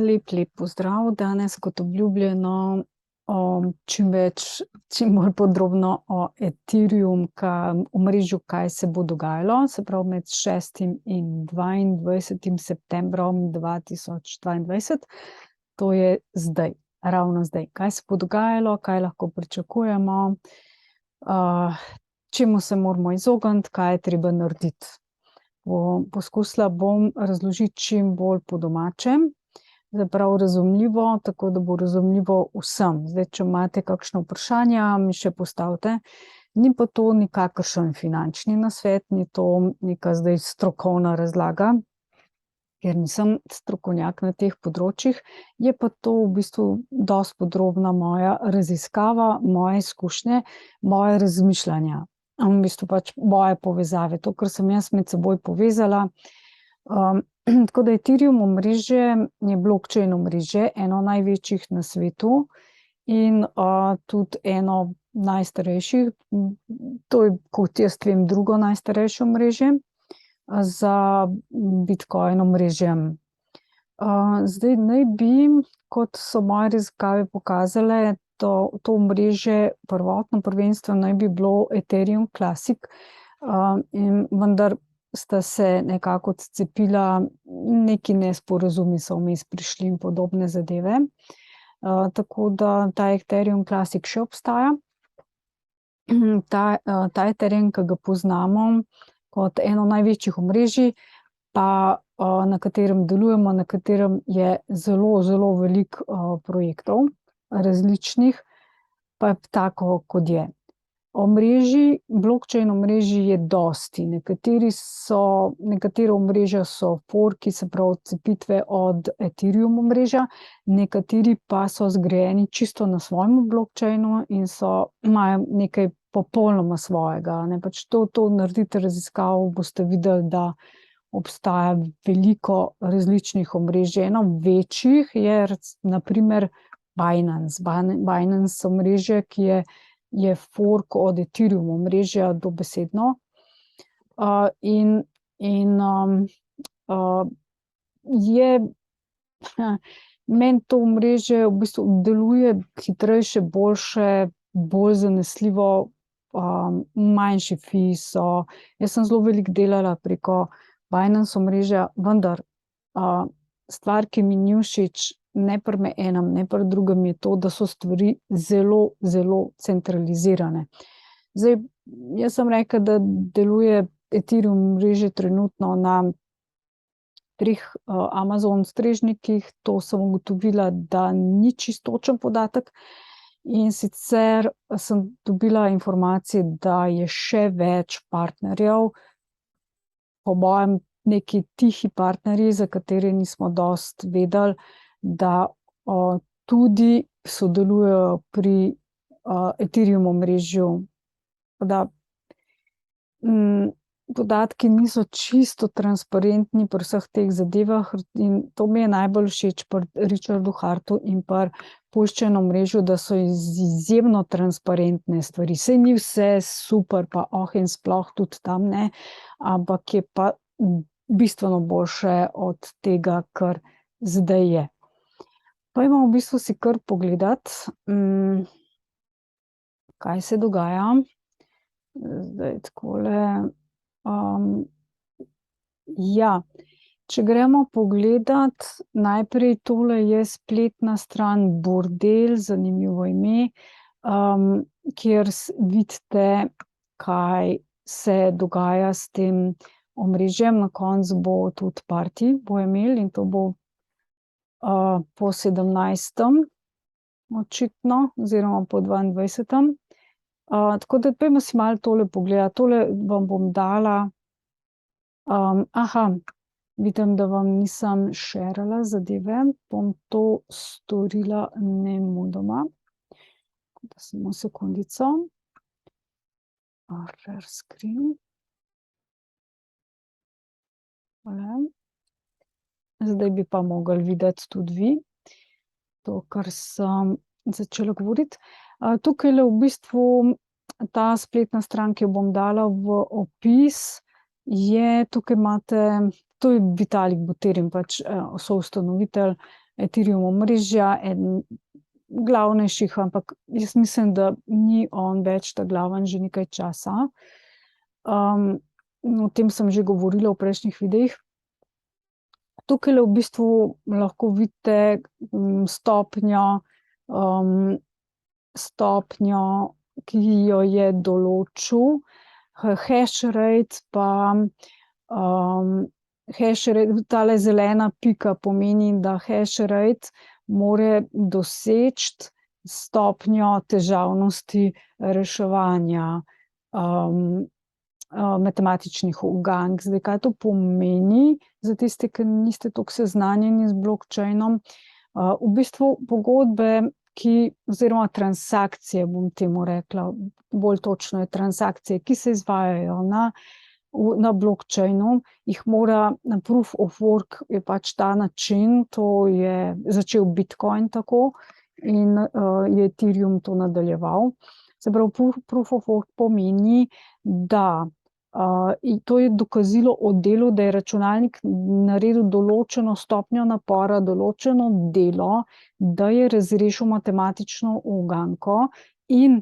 Lep pozdrav. Danes, kot obljubljeno, čim bolj podrobno o Ethereum omrežju, kaj se bo dogajalo, se pravi med 6. in 22. septembrom 2022. To je zdaj, ravno zdaj. Kaj se bo dogajalo, kaj lahko pričakujemo, čemu se moramo izogniti, kaj je treba narediti. Poskusila bom razložiti čim bolj po domače, zaprav razumljivo, tako da bo razumljivo vsem. Zdaj, če imate kakšno vprašanje, mi še postavite. Ni pa to nikakršen finančni nasvet, ni to neka zdaj strokovna razlaga, ker nisem strokovnjak na teh področjih. Je pa to v bistvu dosti podrobna moja raziskava, moje izkušnje, moje razmišljanja. V bistvu pač moje povezave, to, kar sem jaz med seboj povezala. Tako da Ethereum omrežje je blockchain omrežje, eno največjih na svetu in tudi eno najstarejših, to je, kot jaz vem, drugo najstarejše omrežje za Bitcoin omrežjem. Zdaj naj bi, kot so moje raziskave pokazale, to omrežje prvenstveno naj bi bilo Ethereum Classic, vendar sta se nekako odcepila, neki nesporazumi so vmes prišli in podobne zadeve. Tako da ta Ethereum Classic še obstaja. Ta Ethereum, ki ga poznamo kot eno največjih omrežij, pa na katerem delujemo, na katerem je zelo, zelo veliko projektov različnih, pa je tako, kot je. Omrežij, blockchain omrežij je dosti. Nekatera omrežja so forki, se pravi odcepitve od Ethereum omrežja, nekateri pa so zgrajeni čisto na svojem blockchainu in imajo nekaj popolnoma svojega. Pač to naredite raziskavo, boste videli, da obstaja veliko različnih omrežij. Eno večjih je na primer Binance. Binance omrežje, ki je fork od Ethereum omrežja dobesedno. Meni to omrežje v bistvu deluje hitrejše, boljše, bolj zanesljivo, manjši fee so. Jaz sem zelo veliko delala preko Binance omrežja, vendar stvar, ki mi ni všeč, ne pri enem, ne pri drugem, je to, da so stvari zelo, zelo centralizirane. Zdaj, jaz sem rekla, da deluje Ethereum omrežje trenutno na 3 Amazon strežnikih, to sem ugotovila, da ni čisto točen podatek. In sicer sem dobila informacije, da je še več partnerjev, po mojem neki tihi partnerji, za katere nismo dosti vedeli, da tudi sodelujejo pri Ethereum omrežju. Da podatki niso čisto transparentni pri vseh teh zadevah in to mi je najbolj všeč pri Richardu Hartu in pri Puščen omrežju, da so izjemno transparentne stvari. Saj ni vse super, pa in sploh tudi tam ne, ampak je pa bistveno boljše od tega, kar zdaj je. Pa imamo v bistvu si kar pogledati, kaj se dogaja. Zdaj takole. Če gremo pogledat, najprej tole je spletna stran Bordel, zanimivo ime, kjer vidite, kaj se dogaja s tem omrežjem. Na koncu bo tudi party, bo imel in to bo po 17. očitno, oziroma po 22. Tako da pojmo si malo tole pogledati. Tole vam bom dala. Vidim, da vam nisem šerala zadeve. Bom to storila nemudoma. Samo sekundico. Share screen. Zdaj bi pa mogli videti tudi vi to, kar sem začela govoriti. Tukaj je v bistvu ta spletna stran, ki jo bom dala v opis, tukaj imate, to je Vitalik Buterin, pač soustanovitelj Ethereum omrežja, eden glavnejših, ampak jaz mislim, da ni on več ta glaven že nekaj časa. O tem sem že govorila v prejšnjih videih. Tukaj v bistvu lahko vidite stopnjo, ki jo je določil, hash rate pa tale zelena pika pomeni, da hash rate more doseči stopnjo težavnosti reševanja matematičnih ugank. Zdaj, kaj to pomeni za tiste, ki niste toliko seznanjeni z blockchainom? V bistvu pogodbe, oziroma transakcije, bom temu rekla, bolj točno je transakcije, ki se izvajajo na blockchainu, jih mora na proof of work je pač ta način, to je začel Bitcoin tako in je Ethereum to nadaljeval. Se pravi, proof of work pomeni, da to je dokazilo o delu, da je računalnik naredil določeno stopnjo napora, določeno delo, da je razrešil matematično uganko in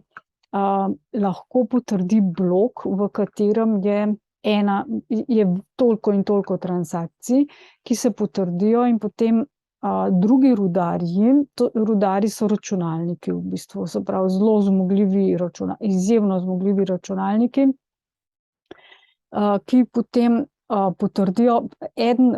lahko potrdi blok, v katerem je toliko in toliko transakcij, ki se potrdijo in potem drugi rudarji so računalniki v bistvu, se pravi zelo zmogljivi izjemno zmogljivi računalniki, ki potem potrdijo, eden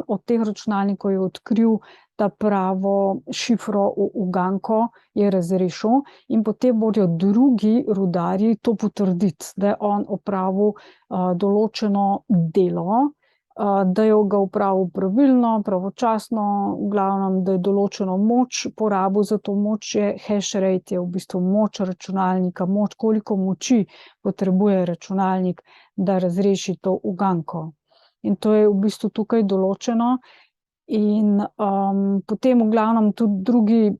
od teh računalnikov je odkril ta pravo šifro uganko, je razrešil in potem morajo drugi rudarji to potrditi, da je on opravil določeno delo, da je ga opravil pravilno, pravočasno, v glavnem, da je določeno moč porabil, za to moč je hash rate, je v bistvu moč računalnika, koliko moči potrebuje računalnik, da razreši to uganko. In to je v bistvu tukaj določeno in potem v glavnem tudi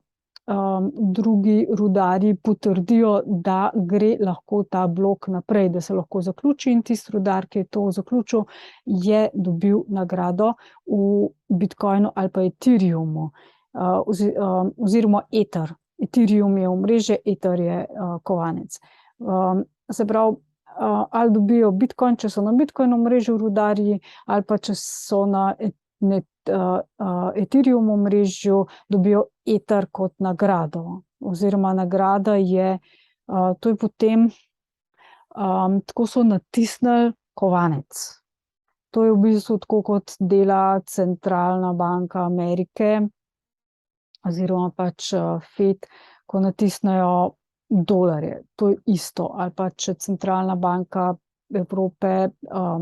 drugi rudarji potrdijo, da gre lahko ta blok naprej, da se lahko zaključi in tisti rudar, ki je to zaključil, je dobil nagrado v Bitcoinu ali pa Ethereumu, oziroma Ether. Ethereum je omrežje, Ether je kovanec. Se pravi, ali dobijo Bitcoin, če so na Bitcoin omrežju rudarji, ali pa če so na Ethereum omrežju, dobijo Ether kot nagrado. Oziroma nagrada je, to je potem, tako so natisnili kovanec. To je v bistvu tako, kot dela centralna banka Amerike, oziroma pač Fed, ko natisnejo dolarje. To je isto. Ali pa če centralna banka Evrope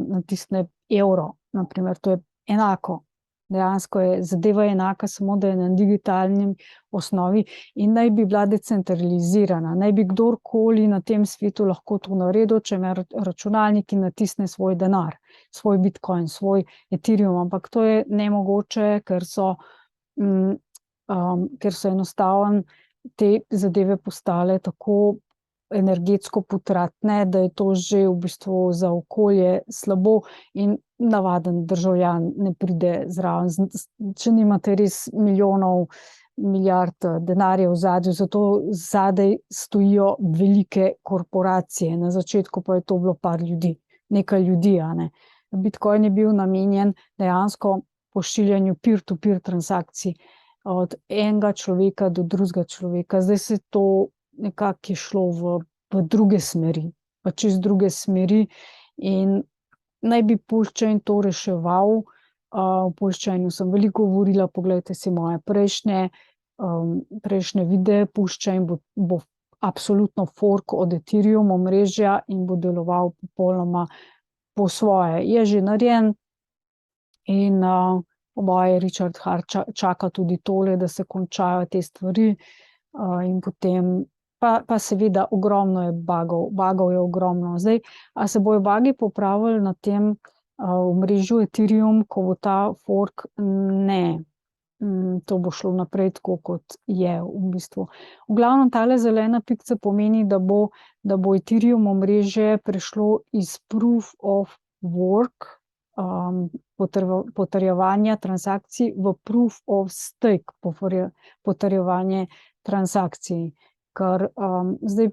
natisne evro, na primer, to je enako. Dejansko je zadeva enaka, samo da je na digitalni osnovi in naj bi bila decentralizirana. Naj bi kdorkoli na tem svetu lahko to naredil, če ima računalnik in natisne svoj denar, svoj Bitcoin, svoj Ethereum, ampak to je nemogoče, ker so enostavno te zadeve postale tako energetsko potratne, da je to že v bistvu za okolje slabo in navaden državljan ne pride zraven, če nimate res milijonov, milijard denarja v ozadju, zato zadaj stojijo velike korporacije, na začetku pa je to bilo par ljudi, nekaj ljudi, Bitcoin je bil namenjen dejansko pošiljanju peer-to-peer transakcij od enega človeka do drugega človeka. Zdaj se to nekako je šlo v druge smeri, pa čez druge smeri in naj bi blockchain to reševal. O blockchainu sem veliko govorila, poglejte si moje prejšnje videe. Blockchain bo absolutno fork od Ethereum omrežja in bo deloval popolnoma po svoje. Je že narejen in oboje Richard Hart čaka tudi tole, da se končajo te stvari in potem pa seveda ogromno je bugov je ogromno. Zdaj, a se bojo bugi popravili na tem omrežju Ethereum, ko bo ta fork? Ne. To bo šlo naprej tako, kot je v bistvu. V glavnem, tale zelena pikca pomeni, da bo Ethereum omrežje prešlo iz proof of work potrjevanja transakcij v proof of stake, potrjevanje transakcij. Ker zdaj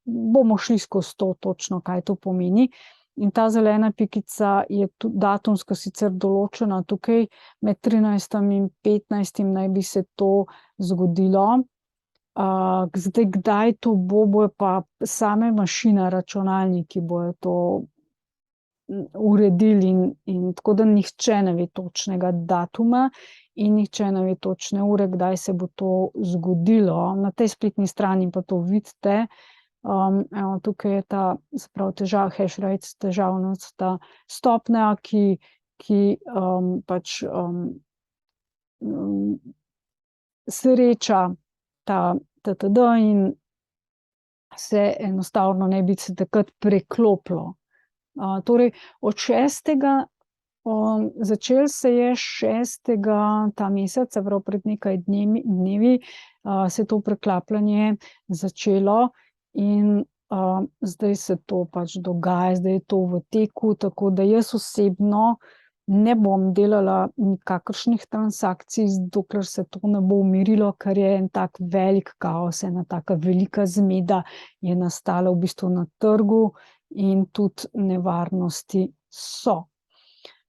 bomo šli skozi to točno, kaj to pomeni. In ta zelena pikica je datumsko sicer določena tukaj, med 13. in 15. naj bi se to zgodilo. Zdaj, kdaj to bojo pa same mašine, računalniki bojo to uredili in tako da nihče ne ve točnega datuma in nihče ne ve točne ure, kdaj se bo to zgodilo. Na tej spletni strani pa to vidite. Evo, tukaj je ta, se pravi, hash rate, težavnost, ta stopnja, ki pač sreča ta TTD in se enostavno ne bi se takrat preklopilo. Torej, od 6. Začel se je 6. ta mesec, prav pred nekaj dnevi, se je to preklapljanje začelo in zdaj se to pač dogaja, zdaj je to v teku, tako da jaz osebno ne bom delala nikakršnih transakcij, dokler se to ne bo umirilo, ker je en tak velik kaos, ena taka velika zmeda je nastala v bistvu na trgu in tudi nevarnosti so.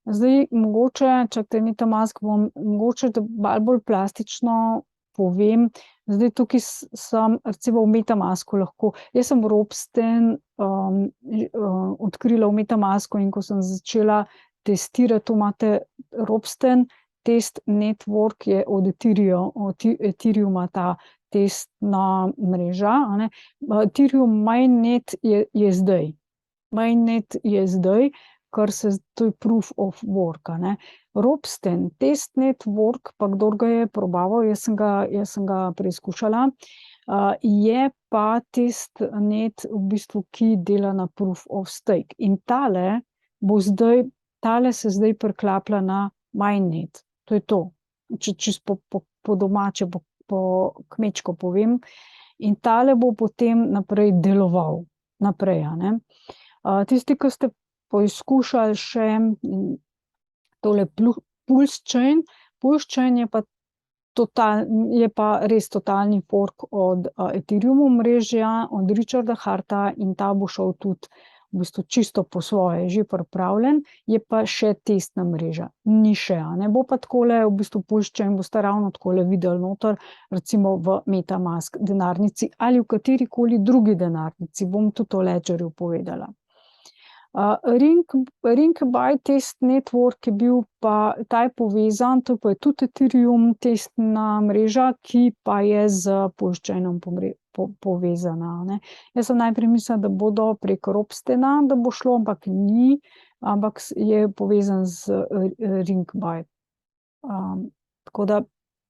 Zdaj, mogoče, čakajte, MetaMask bom mogoče malo bolj plastično povem. Zdaj, tukaj sem recimo v MetaMasku lahko, jaz sem Ropsten odkrila v MetaMasku in ko sem začela testirati, to imate Ropsten test network je od Ethereuma ta testna mreža, ne. Ethereum mainnet je zdaj. Mainnet je zdaj, kar to je proof of work, ne. Ropsten test network, pa kdor ga je probaval, jaz sem ga preizkušala, je pa testnet v bistvu, ki dela na proof of stake. In tale se zdaj preklaplja na mainnet. To je to. Čisto po domače, po kmečko povem. In tale bo potem naprej deloval. Naprej, a ne. Tisti, ki ste poizkušali še tole Pulse Chain. Pulse Chain je pa res totalni fork od Ethereum omrežja, od Richarda Harta in ta bo šel tudi v bistvu čisto po svoje, že pripravljen, je pa še testna mreža. Ni še, a ne. Bo pa takole, v bistvu Pulse Chain boste ravno takole videli noter, recimo v MetaMask denarnici ali v katerikoli drugi denarnici, bom tudi o Ledgerju povedala. Ringby test network je bil pa, ta je povezan, to pa je tudi Ethereum testna mreža, ki pa je z Pulse Chainom povezana, ne. Jaz sem najprej mislila, da bodo prek Ropstena, da bo šlo, ampak ni, ampak je povezan z Ringby. Tako da,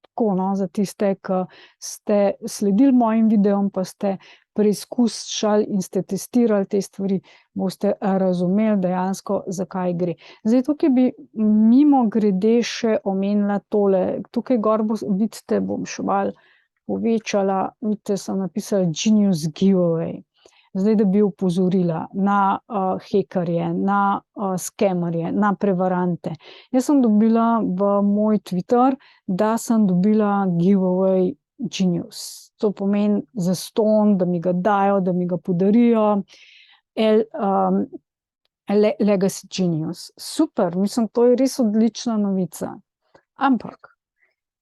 tako no, za tiste, ki ste sledili mojim videom, pa ste preizkušali in ste testirali te stvari, boste razumeli dejansko, za kaj gre. Zdaj, tukaj bi mimogrede še omenila tole. Tukaj gor vidite, bom še malo povečala, vidite, sem napisala Genius Giveaway. Zdaj, da bi opozorila na hekerje, na skemerje, na prevarante. Jaz sem dobila v moj Twitter, da sem dobila giveaway Genius. To pomeni zastonj, da mi ga dajo, da mi ga podarijo. Legacy Genius. Super, mislim, to je res odlična novica. Ampak,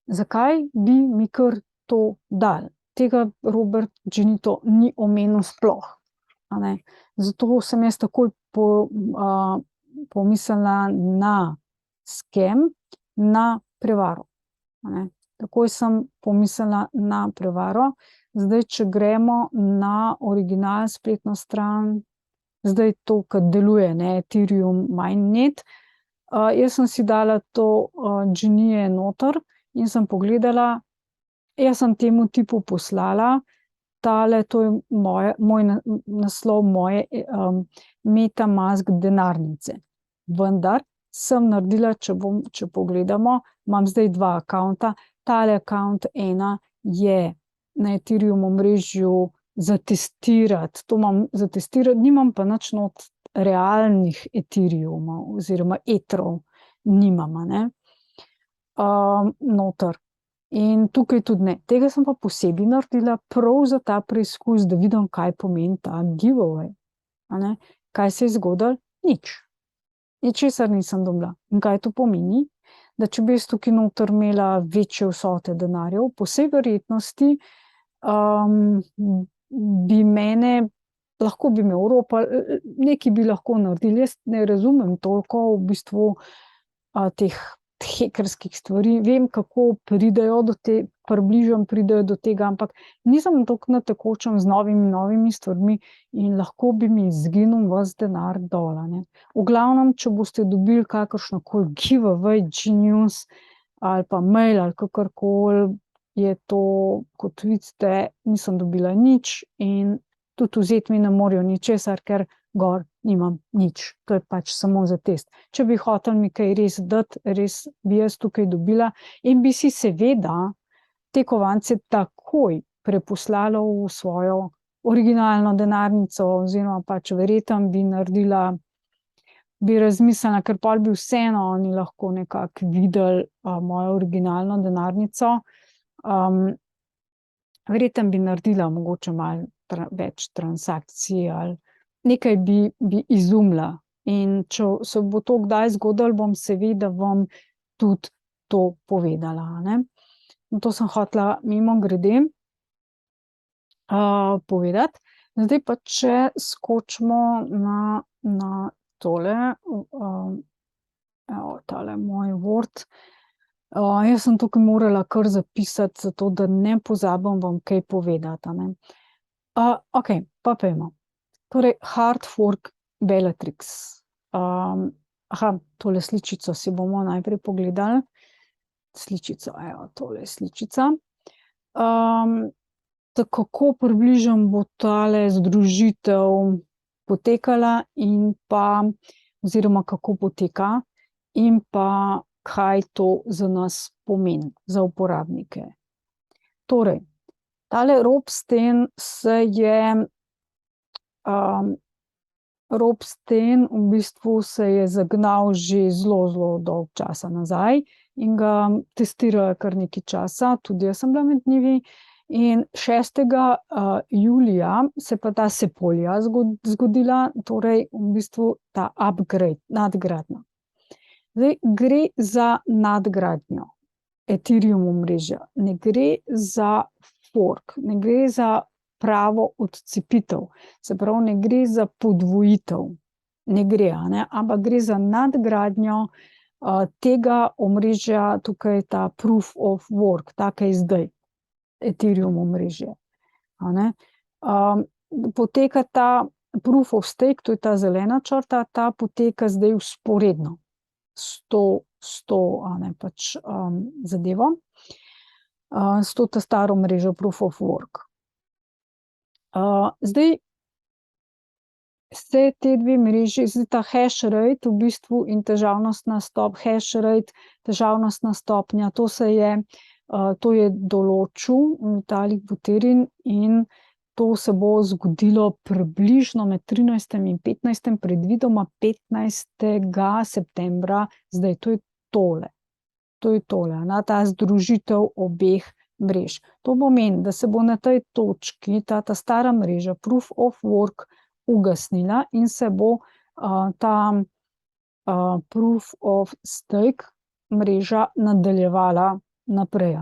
zakaj bi mi kar to dali? Tega Robert Ginito ni omenil sploh. A ne? Zato sem jaz takoj pomislila na scam, na prevaro. A ne? Takoj sem pomislila na prevaro. Zdaj, če gremo na original spletno stran, zdaj to, kar deluje, ne, Ethereum mainnet, jaz sem si dala to Genije noter in sem pogledala, jaz sem temu tipu poslala, to je moj naslov moje MetaMask denarnice. Vendar sem naredila, če pogledamo, imam zdaj 2 akaunta, tale akaunt 1 je na Ethereum omrežju za testirati, to imam za testirati, nimam pa nič not realnih Ethereumov oziroma etrov, nimam, noter. In tukaj tudi ne. Tega sem pa posebej naredila prav za ta preizkus, da vidim, kaj pomeni ta giveaway. Kaj se je zgodilo? Nič. Ničesar nisem dobila. In kaj to pomeni? Da če bi jaz tukaj noter imela večje vsote denarjev, po vsej verjetnosti bi mene, lahko bi me oropali, nekaj bi lahko naredili. Jaz ne razumem toliko v bistvu teh hekerskih stvari. Vem, kako približno pridejo do tega, ampak nisem toliko na tekočem z novimi stvarmi in lahko bi mi izginil ves denar dol, V glavnem, če boste dobili kakršnokoli giveaway, Genius ali pa mail ali kakorkoli, je to, kot vidite, nisem dobila nič in tudi vzeti mi ne morejo ničesar, ker gor nimam nič. To je pač samo za test. Če bi hoteli mi kaj res dati, res bi jaz tukaj dobila in bi si seveda te kovance takoj preposlala v svojo originalno denarnico oziroma pač verjetno bi naredila, bi razmislila, ker pol bi vseeno oni lahko nekako videli mojo originalno denarnico. Verjetno bi naredila mogoče malo več transakcij ali nekaj bi izumila. In če se bo to kdaj zgodilo, bom seveda vam tudi to povedala, In to sem hotela mimogrede povedati. Zdaj pa, če skočimo na tole, evo, tale moj Word. Jaz sem tukaj morala kar zapisati, zato da ne pozabim vam kaj povedati, Okej, pa pojdimo. Torej, hard fork Bellatrix. Tole sličico si bomo najprej pogledali. Sličico, evo, tole je sličica. Kako približno bo tale združitev potekala in pa, oziroma kako poteka in pa kaj to za nas pomeni, za uporabnike. Torej, tale rob sten rob sten v bistvu se je zagnal že zelo dolgo časa nazaj in ga testirajo kar nekaj časa, tudi jaz sem bila med njimi. In 6. julija se pa ta Sepolia zgodila, torej v bistvu ta upgrade, nadgradnja. Zdaj, gre za nadgradnjo Ethereum omrežja, ne gre za fork, ne gre za pravo odcepitev, se pravi, ne gre za podvojitev, ne gre, ampak gre za nadgradnjo tega omrežja, tukaj ta proof of work, taka je zdaj Ethereum omrežje. Poteka ta proof of stake, to je ta zelena črta, ta poteka zdaj vzporedno s to zadevo, s to staro mrežo proof of work. Zdaj se te dve mreži, zdaj ta hash rate v bistvu in težavnostna hash rate, težavnostna stopnja, to je določil Vitalik Buterin in to se bo zgodilo približno med 13. in 15. predvidoma 15. septembra, zdaj to je tole. To je tole, ta združitev obeh mrež. To pomeni, da se bo na tej točki ta stara mreža proof of work ugasnila in se bo ta proof of stake mreža nadaljevala naprej,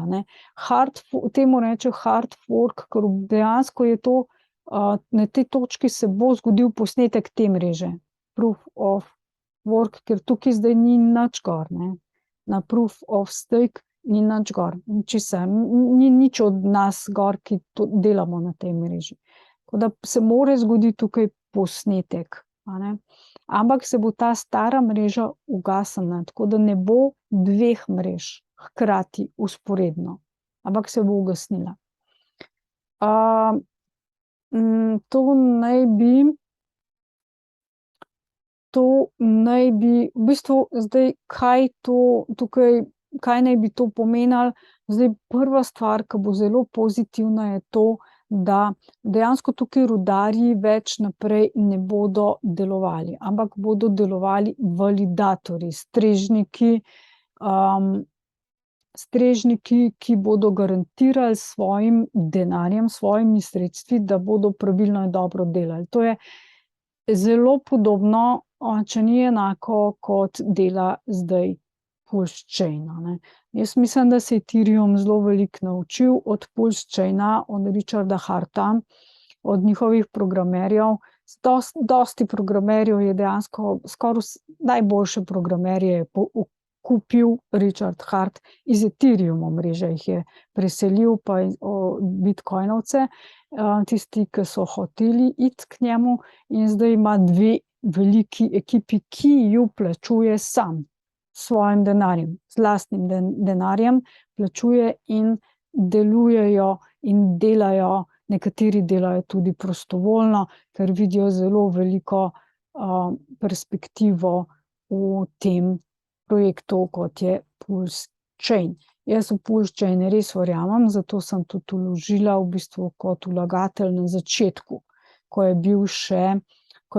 temu reče hard fork, ker dejansko je to, na tej točki se bo zgodil posnetek te mreže, proof of work, ker tukaj zdaj ni nič gor, na proof of stake ni nič gor, ni nič od nas gor, ki to delamo na tej mreži. Tako da se mora zgoditi tukaj posnetek, ampak se bo ta stara mreža ugasnila, tako da ne bo dveh mrež hkrati vzporedno, ampak se bo ugasnila. To naj bi v bistvu zdaj, kaj naj bi to pomenilo? Zdaj, prva stvar, ki bo zelo pozitivna, je to, da dejansko tukaj rudarji več naprej ne bodo delovali, ampak bodo delovali validatorji, strežniki, ki bodo garantirali s svojim denarjem, s svojimi sredstvi, da bodo pravilno in dobro delali. To je zelo podobno, če ni enako, kot dela zdaj Pulse Chaina, ne. Jaz mislim, da se je Ethereum zelo veliko naučil od Pulse Chaina, od Richarda Harta, od njihovih programerjev. Dosti programerjev je dejansko, skoraj najboljše programerje je kupil Richard Hart iz Ethereum omrežja, jih je preselil pa bitcoinovce, tisti, ki so hoteli iti k njemu, in zdaj ima 2 veliki ekipi, ki ju plačuje sam s svojim denarjem, z lastnim denarjem plačuje in delujejo in delajo, nekateri delajo tudi prostovoljno, ker vidijo zelo veliko perspektivo v tem projektu, kot je Pulse Chain. Jaz v Pulse Chain res verjamem, zato sem tudi vložila v bistvu kot vlagatelj na začetku, ko je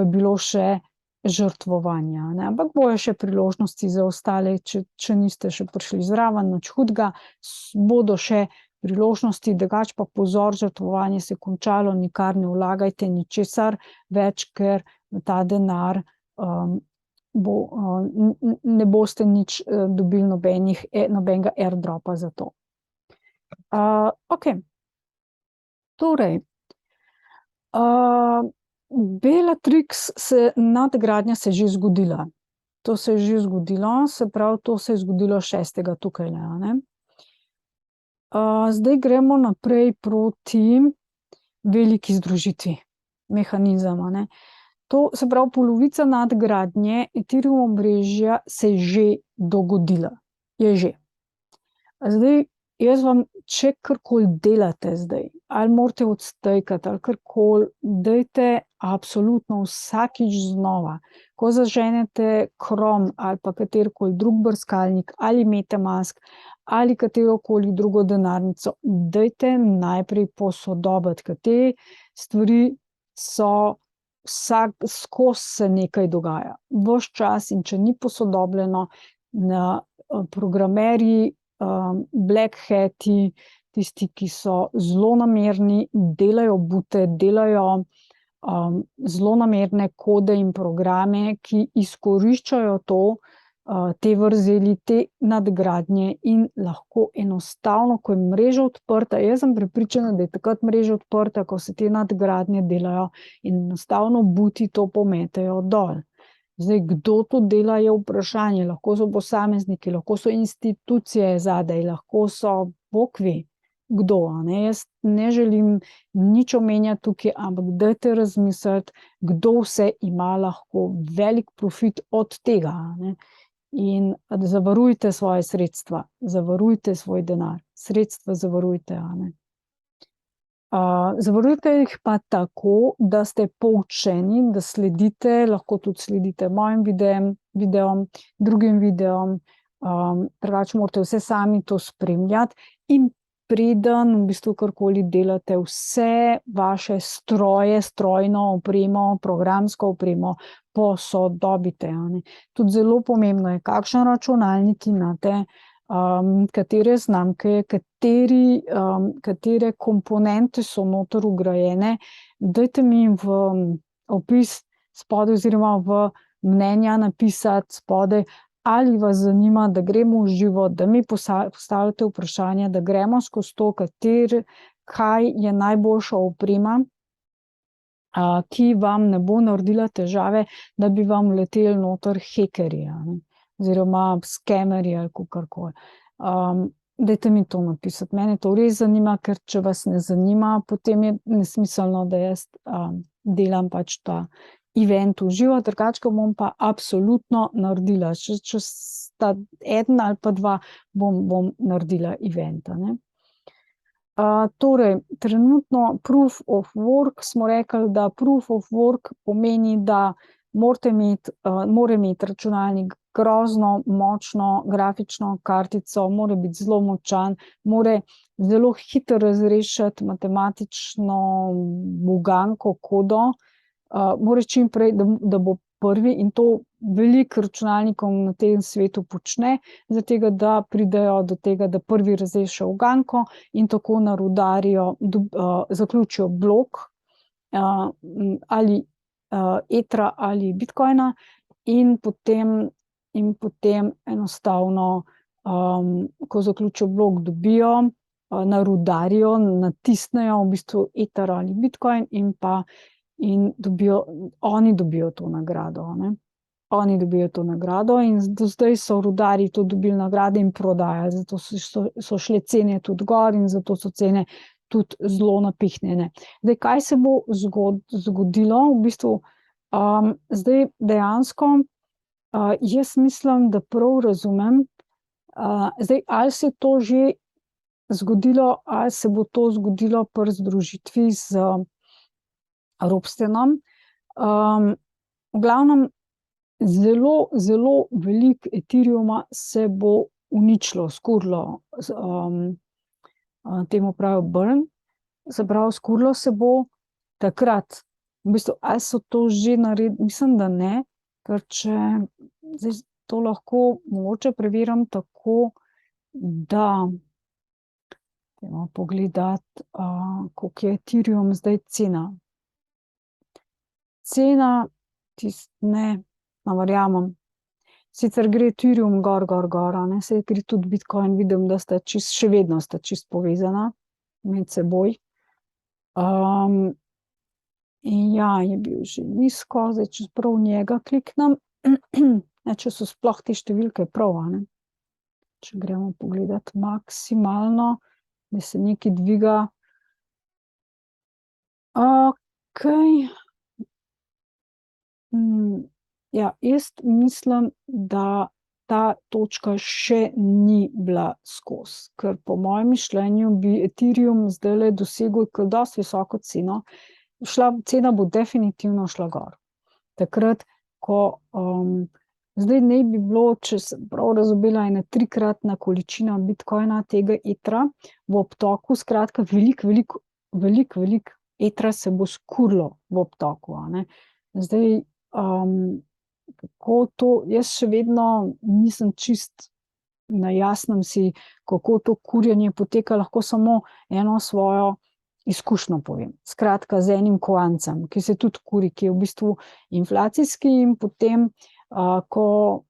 bilo še žrtvovanja, ne. Ampak bojo še priložnosti za ostale, če niste še prišli zraven, nič hudega, bodo še priložnosti, drugače pa pozor, žrtvovanje se je končalo, nikar ne vlagajte ničesar več, ker ta denar ne boste nič dobili, nobenega airdropa za to. Okej. Torej, Bellatrix nadgradnja se je že zgodila. To se je že zgodilo, se pravi, to se je zgodilo 6. tukajle, a ne. Zdaj gremo naprej proti veliki združitvi, mehanizem, a ne. To se pravi, polovica nadgradnje Ethereum omrežja se je že dogodila. Je že. Zdaj, jaz vam, če karkoli delate zdaj, ali morate odstejkati, ali karkoli, dajte absolutno vsakič znova, ko zaženete Chrome ali pa katerikoli drug brskalnik ali MetaMask ali katerokoli drugo denarnico, dajte najprej posodobiti, ker te stvari so skozi se nekaj dogaja. Ves čas, in če ni posodobljeno, programerji, Black Hati, tisti, ki so zlonamerni, delajo bute, delajo zlonamerne kode in programe, ki izkoriščajo te vrzeli, te nadgradnje in lahko enostavno, ko je mreža odprta, jaz sem prepričana, da je takrat mreža odprta, ko se te nadgradnje delajo, in enostavno buti to pometejo dol. Zdaj, kdo to dela, je vprašanje, lahko so posamezniki, lahko so institucije zadaj, lahko so bog ve kdo, a ne. Jaz ne želim nič omenjati tukaj, ampak dajte razmisliti, kdo vse ima lahko velik profit od tega, a ne. In zavarujte svoje sredstva, zavarujte svoj denar, sredstva zavarujte, a ne. Zavarujte jih pa tako, da ste poučeni, da sledite, lahko tudi sledite mojim videom, drugim videom, drugače morate vse sami to spremljati, in preden v bistvu karkoli delate, vse vaše stroje, strojno opremo, programsko opremo posodobite, a ne. Tudi zelo pomembno je, kakšen računalnik imate, katere znamke, katere komponente so noter vgrajene, dajte mi v opis spodaj oziroma v mnenja napisati spodaj, ali vas zanima, da gremo v živo, da mi postavite vprašanja, da gremo skozi to, kaj je najboljša oprema, ki vam ne bo naredila težave, da bi vam leteli noter hekerji, a ne, oziroma skemerji ali kakorkoli. Dajte mi to napisati, mene to res zanima, ker če vas ne zanima, potem je nesmiselno, da jaz delam pač ta event v živo, drugače ga bom pa absolutno naredila, če sta eden ali pa dva, bom naredila event, a ne. Torej, trenutno proof of work, smo rekli, da proof of work pomeni, da mora imeti računalnik grozno močno grafično kartico, mora biti zelo močan, mora zelo hitro razrešiti matematično uganko, kodo, mora čim prej, da bo prvi, in to veliko računalnikov na tem svetu počne, zato da pridejo do tega, da prvi razrešijo uganko in tako narudarijo, zaključijo blok ali Ethera ali Bitcoina in potem enostavno, ko zaključijo blok, dobijo, narudarijo, natisnejo v bistvu Ether ali Bitcoin in oni dobijo to nagrado, ne. Oni dobijo to nagrado in do zdaj so rudarji to dobili nagrade in prodajajo, zato so šle cene tudi gor in zato so cene tudi zelo napihnjene. Zdaj, kaj se bo zgodilo? V bistvu, zdaj dejansko, jaz mislim, da prav razumem, zdaj, ali se je to že zgodilo, ali se bo to zgodilo pri združitvi z Ropstenom. V glavnem, zelo, zelo veliko Ethereuma se bo uničilo, skurilo, temu pravijo burn, se pravi, skurilo se bo takrat. V bistvu, ali so to že naredili, mislim, da ne, ker če zdaj to lahko mogoče preverim tako, da dajmo pogledati, koliko je Ethereum zdaj cena. Cena, ne verjamem. Sicer gre Ethereum gor, ne, saj gre tudi Bitcoin, vidim, da še vedno sta čisto povezana med seboj. In ja, je bil že nizko, zdaj, če prav njega kliknem, če so sploh te številke prav, ne. Če gremo pogledati maksimalno, da se nekaj dviga. Okej. Ja, jaz mislim, da ta točka še ni bila skozi, ker po mojem mišljenju bi Ethereum zdajle dosegel kar dosti visoko ceno, cena bo definitivno šla gor. Takrat, ko, zdaj naj bi bilo, če sem prav razumela, ena 3-kratna količina Bitcoina, tega Ethera, v obtoku, skratka, veliko Ethera se bo skurilo v obtoku, a ne. Zdaj, kako to, jaz še vedno nisem čist na jasnem si, kako to kurjenje poteka, lahko samo eno svojo izkušnjo povem. Skratka, z enim kovancem, ki se tudi kuri, ki je v bistvu inflacijski, in potem, ko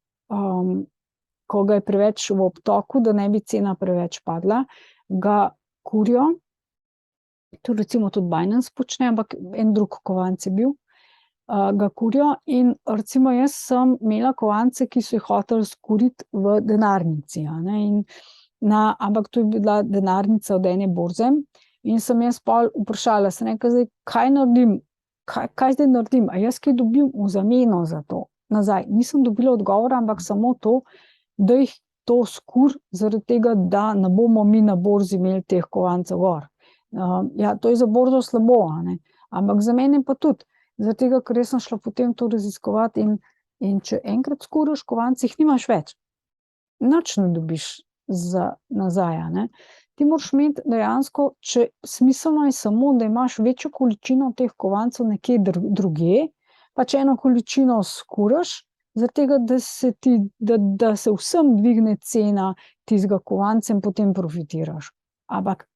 ga je preveč v obtoku, da ne bi cena preveč padla, ga kurijo, to recimo tudi Binance počne, ampak en drug kovanec je bil, ga kurijo, in recimo jaz sem imela kovance, ki so jih hoteli skuriti v denarnici, a ne, ampak to je bila denarnica od ene borze in sem jaz pol vprašala, sem rekla, zdaj, kaj naredim, kaj zdaj naredim, a jaz kaj dobim v zameno za to nazaj? Nisem dobila odgovora, ampak samo to, da jih to skur, zaradi tega, da ne bomo mi na borzi imeli teh kovancev gor. Ja, to je za borzo slabo, a ne, ampak za mene pa tudi. Zaradi tega, ker jaz sem šla potem to raziskovati in če enkrat skuriš kovance, jih nimaš več. Nič ne dobiš nazaj, a ne. Ti moraš imeti dejansko, smiselno je samo, da imaš večjo količino teh kovancev nekje drugje, pač eno količino skuriš, zaradi tega, da se vsem dvigne cena tistega kovanca in potem profitiraš. Ampak,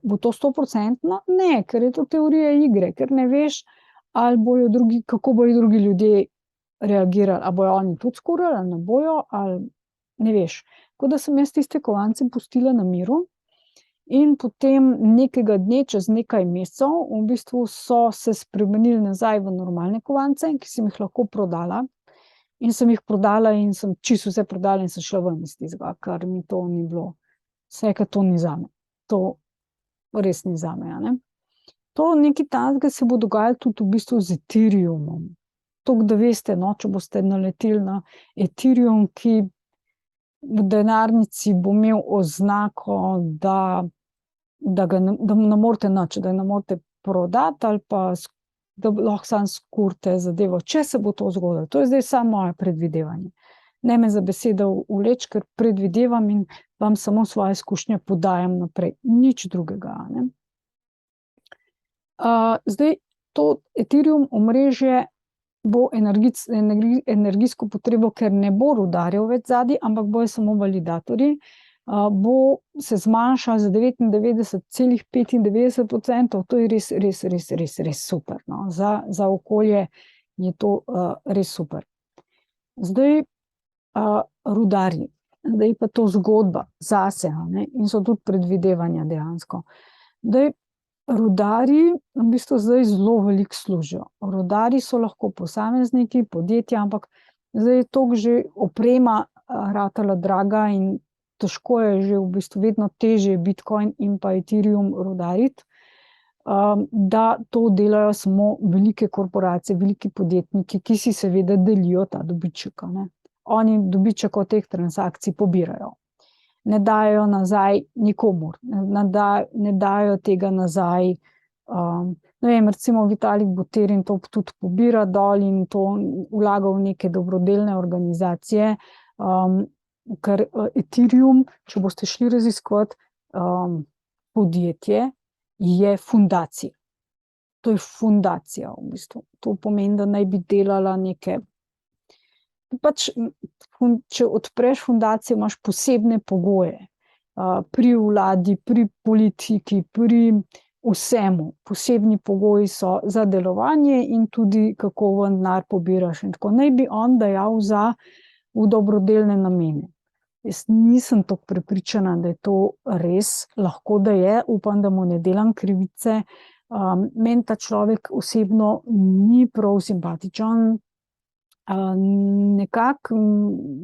bo to 100%? Ne, ker je to teorija igre, ker ne veš, ali bojo kako bojo drugi ljudje reagirali, ali bojo oni tudi skurili, ali ne bojo, ali ne veš. Tako da sem jaz tiste kovance pustila na miru in potem nekega dne, čez nekaj mesecev, v bistvu so se spremenili nazaj v normalne kovance, ki sem jih lahko prodala, in sem jih prodala in sem čisto vse prodala in sem šla ven iz tistega, ker mi to ni bilo, ker to ni zame. To res ni zame, a ne. To nekaj takega se bo dogajalo tudi v bistvu z Ethereumom. Toliko, da veste, no, če boste naleteli na Ethereum, ki v denarnici bo imel oznako, da ne morete nič, da ne morete prodati, ali pa da lahko samo skurite zadevo, če se bo to zgodilo. To je zdaj samo moje predvidevanje. Ne me za besedo vleči, ker predvidevam in vam samo svoje izkušnje podajam naprej. Nič drugega, ne. Zdaj, to Ethereum omrežje bo energijsko potrebo, ker ne bo rudarjev več zadaj, ampak bojo samo validatorji, se zmanjša za 99,95%, to je res super, no. Za okolje je to res super. Zdaj, rudarji, zdaj pa to zgodba zase, ne, in so tudi predvidevanja dejansko. Zdaj, rudarji v bistvu zdaj zelo veliko služijo. Rudarji so lahko posamezniki, podjetja, ampak zdaj je toliko že oprema ratala draga in težko je že v bistvu vedno težje Bitcoin in pa Ethereum rudariti, da to delajo samo velike korporacije, veliki podjetniki, ki si seveda delijo ta dobiček, ne. Oni dobiček od teh transakcij pobirajo. Ne dajo nazaj nikomur, ne dajo tega nazaj, ne vem, recimo Vitalik Buterin to tudi pobira dol in to vlaga v neke dobrodelne organizacije, ker Ethereum, če boste šli raziskovat, podjetje, je fundacija. To je fundacija v bistvu. To pomeni, da naj bi delala neke, pač, če odpreš fundacijo, imaš posebne pogoje, pri vladi, pri politiki, pri vsemu. Posebni pogoji so za delovanje in tudi kako ven denar pobiraš in tako. Naj bi on dajal v dobrodelne namene. Jaz nisem tako prepričana, da je to res, lahko da je, upam, da mu ne delam krivice. Meni ta človek osebno ni prav simpatičen, nekako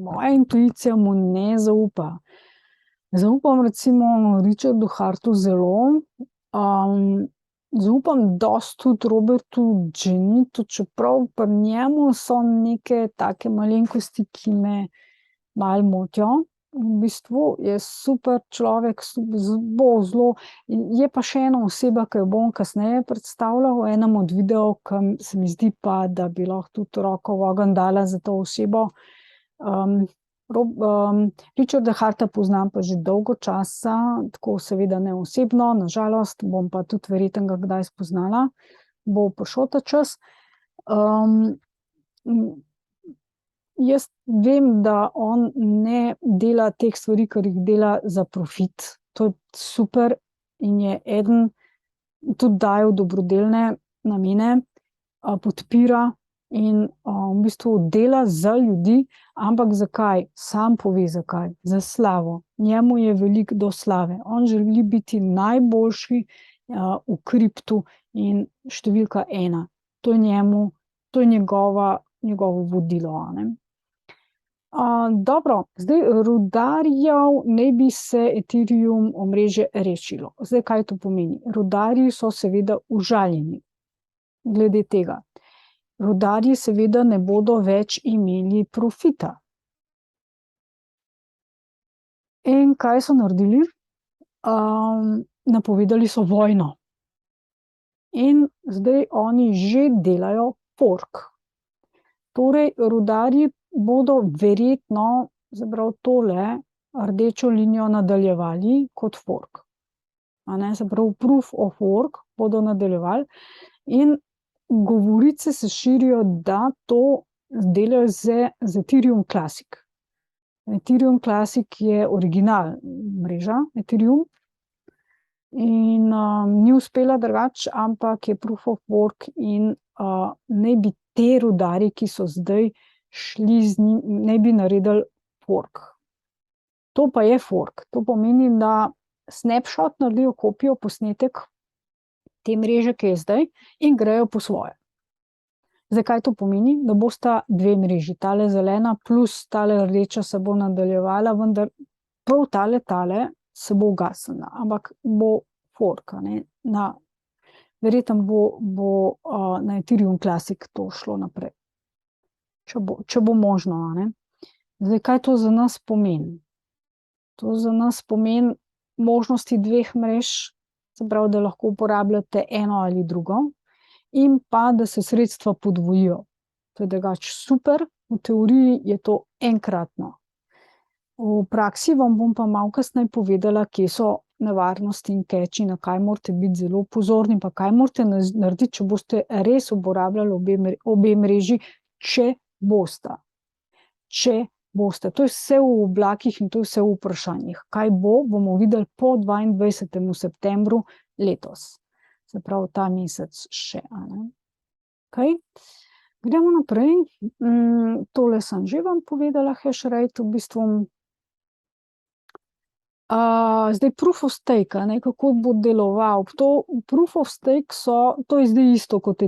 moja intuicija mu ne zaupa. Zaupam recimo Richardu Hartu zelo, zaupam dosti tudi Robertu Genitu, čeprav pri njemu so neke take malenkosti, ki me malo motijo. V bistvu je super človek, bo zelo, je pa še ena oseba, ki jo bom kasneje predstavila v enem od videov, ki se mi zdi pa, da bi lahko tudi roko v ogenj dala za to osebo. Richarda Harta poznam pa že dolgo časa, tako seveda ne osebno, na žalost, bom pa tudi verjetno ga kdaj spoznala, bo prišel ta čas. Jaz vem, da on ne dela teh stvari, ker jih dela za profit. To je super in je eden, tudi daje v dobrodelne namene, podpira in v bistvu dela za ljudi, ampak zakaj? Sam pove, zakaj. Za slavo. Njemu je veliko do slave. On želi biti najboljši v kriptu in številka 1. To je njegovo vodilo, a ne. Dobro, zdaj rudarjev naj bi se Ethereum omrežje rešilo. Zdaj, kaj to pomeni? Rudarji so seveda užaljeni glede tega. Rudarji seveda ne bodo več imeli profita. In kaj so naredili? Napovedali so vojno. In zdaj oni že delajo fork. Torej, rudarji bodo verjetno, zaprav tole rdečo linijo nadaljevali kot fork. A ne, se pravi, proof of work bodo nadaljevali in govorice se širijo, da to delajo z Ethereum Classic. Ethereum Classic je original mreža Ethereum in ni uspela drugače, ampak je proof of work in naj bi te rudarji, ki so zdaj šli z njim, naj bi naredili fork. To pa je fork. To pomeni, da snapshot naredijo kopijo, posnetek te mreže, ki je zdaj, in grejo po svoje. Zdaj, kaj to pomeni? Da bosta dve mreži. Tale zelena plus tale rdeča se bo nadaljevala, vendar prav tale se bo ugasnila, ampak bo fork, ne. Verjetno bo na Ethereum Classic to šlo naprej. Če bo možno, a ne. Zdaj, kaj to za nas pomeni? To za nas pomeni možnosti dveh mrež, se pravi, da lahko uporabljate eno ali drugo, in pa, da se sredstva podvojijo. To je drugače super, V teoriji je to enkratno. V praksi vam bom pa malo kasneje povedala, kje so nevarnosti in catchi, na kaj morate biti zelo pozorni, pa kaj morate narediti, če boste res uporabljali obe mreži, če boste. Če boste. To je vse v oblakih in to je vse v vprašanjih. Kaj bo, bomo videli po 22. septembru letos. Se pravi, ta mesec še. Okay. Gremo naprej. Tole sem že vam povedala, hash rate v bistvu. Zdaj proof of stake, kako bo deloval. Proof of stake to je zdaj isto kot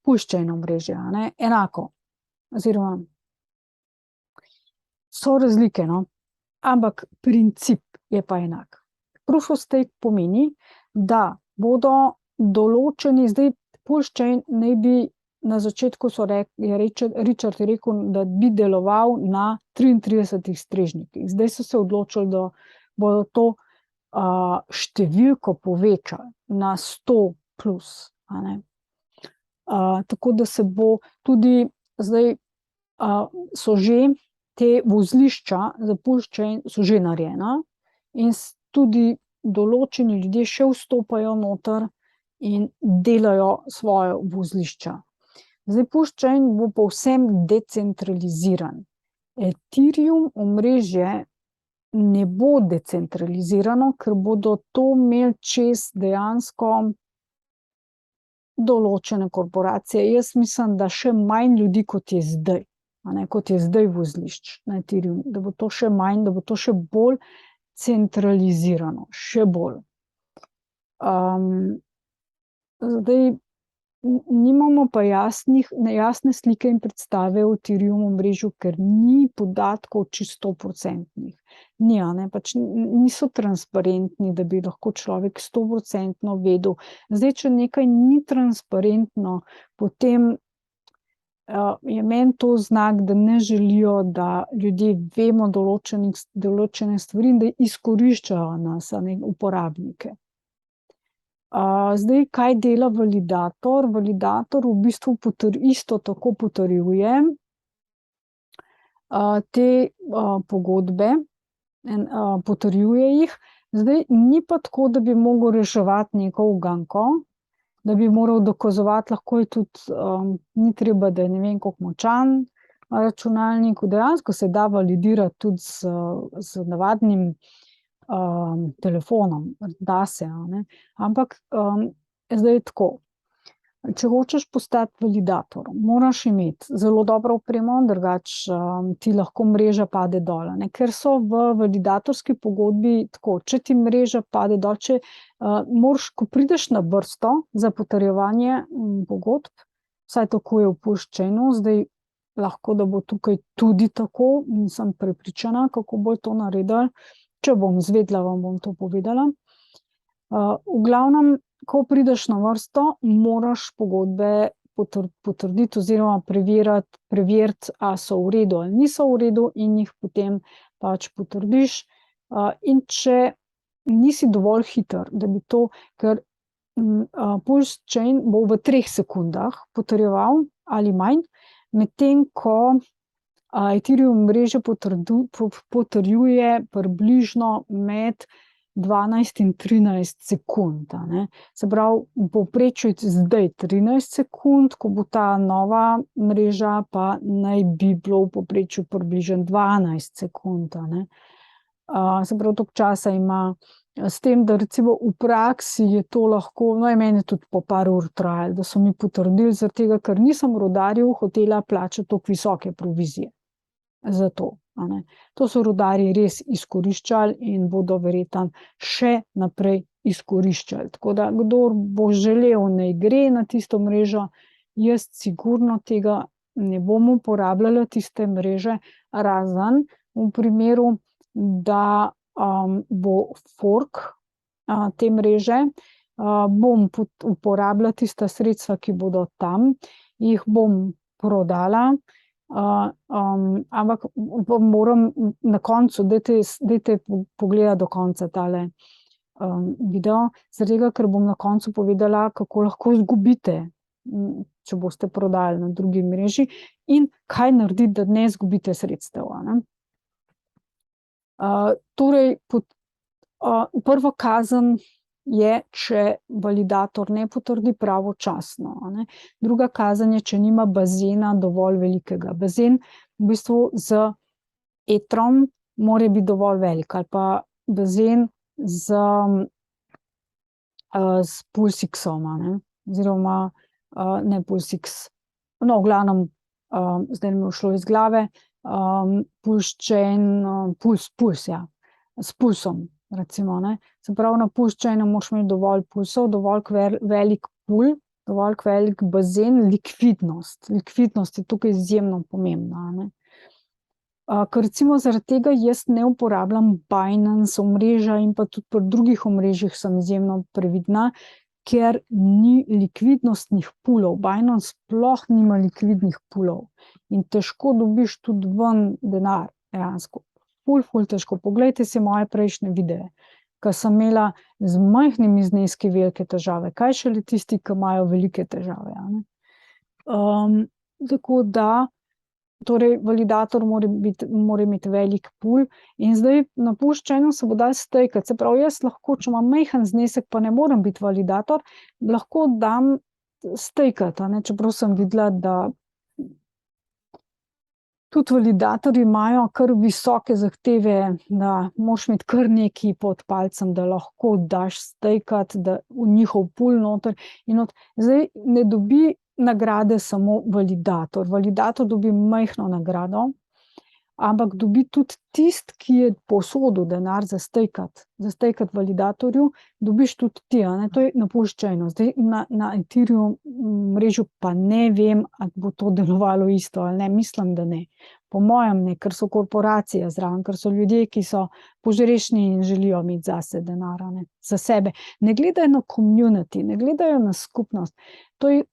push-chain omrežje, enako. Oziroma, so razlike, ampak princip je pa enak. Proof of stake pomeni, da bodo določeni, zdaj push-chain naj bi na začetku je Richard rekel, da bi deloval na 33 strežnikih. Zdaj so se odločili, da bodo to številko povečali na 100 plus. Tako da se bo tudi, zdaj so že te vozlišča za push-chain so že narejena in tudi določeni ljudje še vstopajo noter in delajo svoje vozlišča. Zdaj, push-chain bo povsem decentraliziran. Ethereum omrežje ne bo decentralizirano, ker bodo to imeli čez dejansko določene korporacije. Jaz mislim, da še manj ljudi, kot je zdaj. Kot je zdaj vozlišč na Ethereum. Da bo to še manj, da bo to še bolj centralizirano. Še bolj. Zdaj, nimamo pa jasne slike in predstave o Ethereum omrežju, ker ni podatkov čisto 100%. Pač niso transparentni, da bi lahko človek 100% vedel. Zdaj, če nekaj ni transparentno, potem je meni to znak, da ne želijo, da ljudje vemo določene stvari in da izkoriščajo nas, uporabnike. Zdaj, kaj dela validator? Validator v bistvu isto tako potrjuje te pogodbe, potrjuje jih. Zdaj, ni pa tako, da bi mogel reševati neko uganko, da bi moral dokazovati, lahko je tudi, ni treba, da je ne vem koliko močan računalnik, dejansko se da validirati tudi z navadnim telefonom, da se, ampak zdaj je tako. Če hočeš postati validator, moraš imeti zelo dobro opremo, drugače ti lahko mreža pade dol, ker so v validatorski pogodbi tako, če ti mreža pade dol, moraš, ko prideš na vrsto za potrjevanje pogodb, vsaj tako je v push-chainu, zdaj lahko, da bo tukaj tudi tako, nisem prepričana, kako bo to naredili. Če bom izvedela, vam bom to povedala. V glavnem, ko prideš na vrsto, moraš pogodbe potrditi oziroma preveriti, a so v redu ali niso v redu in jih potem pač potrdiš. In če nisi dovolj hiter, da bi to, ker push-chain bo v 3 sekundah potrjeval ali manj, medtem ko Ethereum mreže potrjuje približno med 12 in 13 sekund. Se pravi, v povprečju zdaj 13 sekund, ko bo ta nova mreža, pa naj bi bilo v povprečju približno 12 sekund. Se pravi, toliko časa ima. S tem, da recimo v praksi je to lahko, je meni tudi po par ur trajalo, da so mi potrdili, zaradi tega, ker nisem rudarju hotela plačati toliko visoke provizije. Zato. To so rudarji res izkoriščali in bodo verjetno še naprej izkoriščali. Tako da, kdor bo želel, naj gre na tisto mrežo, jaz sigurno tega ne bom uporabljala, tiste mreže, razen v primeru, da bo fork te mreže, bom uporabljala tista sredstva, ki bodo tam, jih bom prodala, ampak moram na koncu, dajte pogledati do konca tale video, zaradi tega, ker bom na koncu povedala, kako lahko izgubite če boste prodali na drugi mreži, in kaj narediti, da ne izgubite sredstev. Torej, prva kazen je, če validator ne potrdi pravočasno. Druga kazen je, če nima bazena dovolj velikega. Bazen v bistvu z etrom mora biti dovolj velik, ali pa bazen s PulseX-om, oziroma ne PulseX. No, v glavnem, zdaj mi je šlo iz glave, PulseChain, Pulse, ja, s pulsom, recimo, Se pravi, na PulseChainu moraš imeti dovolj pulsov, dovolj velik pul, dovolj velik bazen, likvidnost. Likvidnost je tukaj izjemno pomembna, Ker recimo zaradi tega jaz ne uporabljam Binance omrežja in pa tudi pri drugih omrežjih sem izjemno previdna, ker ni likvidnostnih pulov. Binance sploh nima likvidnih pulov in težko dobiš tudi ven denar, dejansko. Ful težko. Poglejte si moje prejšnje videe, ko sem imela z majhnimi zneski velike težave. Kaj šele tisti, ki imajo velike težave, tako da, torej, validator mora imeti velik pul in zdaj na PulseChainu se bo dalo stakati. Se pravi, jaz lahko, če imam majhen znesek, pa ne morem biti validator, lahko dam stakati, čeprav sem videla, da tudi validatorji imajo kar visoke zahteve, da moraš imeti kar nekaj pod palcem, da lahko daš stakati, da v njihov pul noter. In zdaj ne dobi nagrade samo validator. Validator dobi majhno nagrado, ampak dobi tudi tisti, ki je posodil denar za stakati validatorju, dobiš tudi ti, to je na PulseChainu. Zdaj na Ethereum mrežu pa ne vem, ali bo to delovalo isto ali ne, mislim, da ne. Po mojem ne, ker so korporacije zraven, ker so ljudje, ki so požrešni in želijo imeti zase denar, za sebe. Ne gledajo na community, ne gledajo na skupnost. To je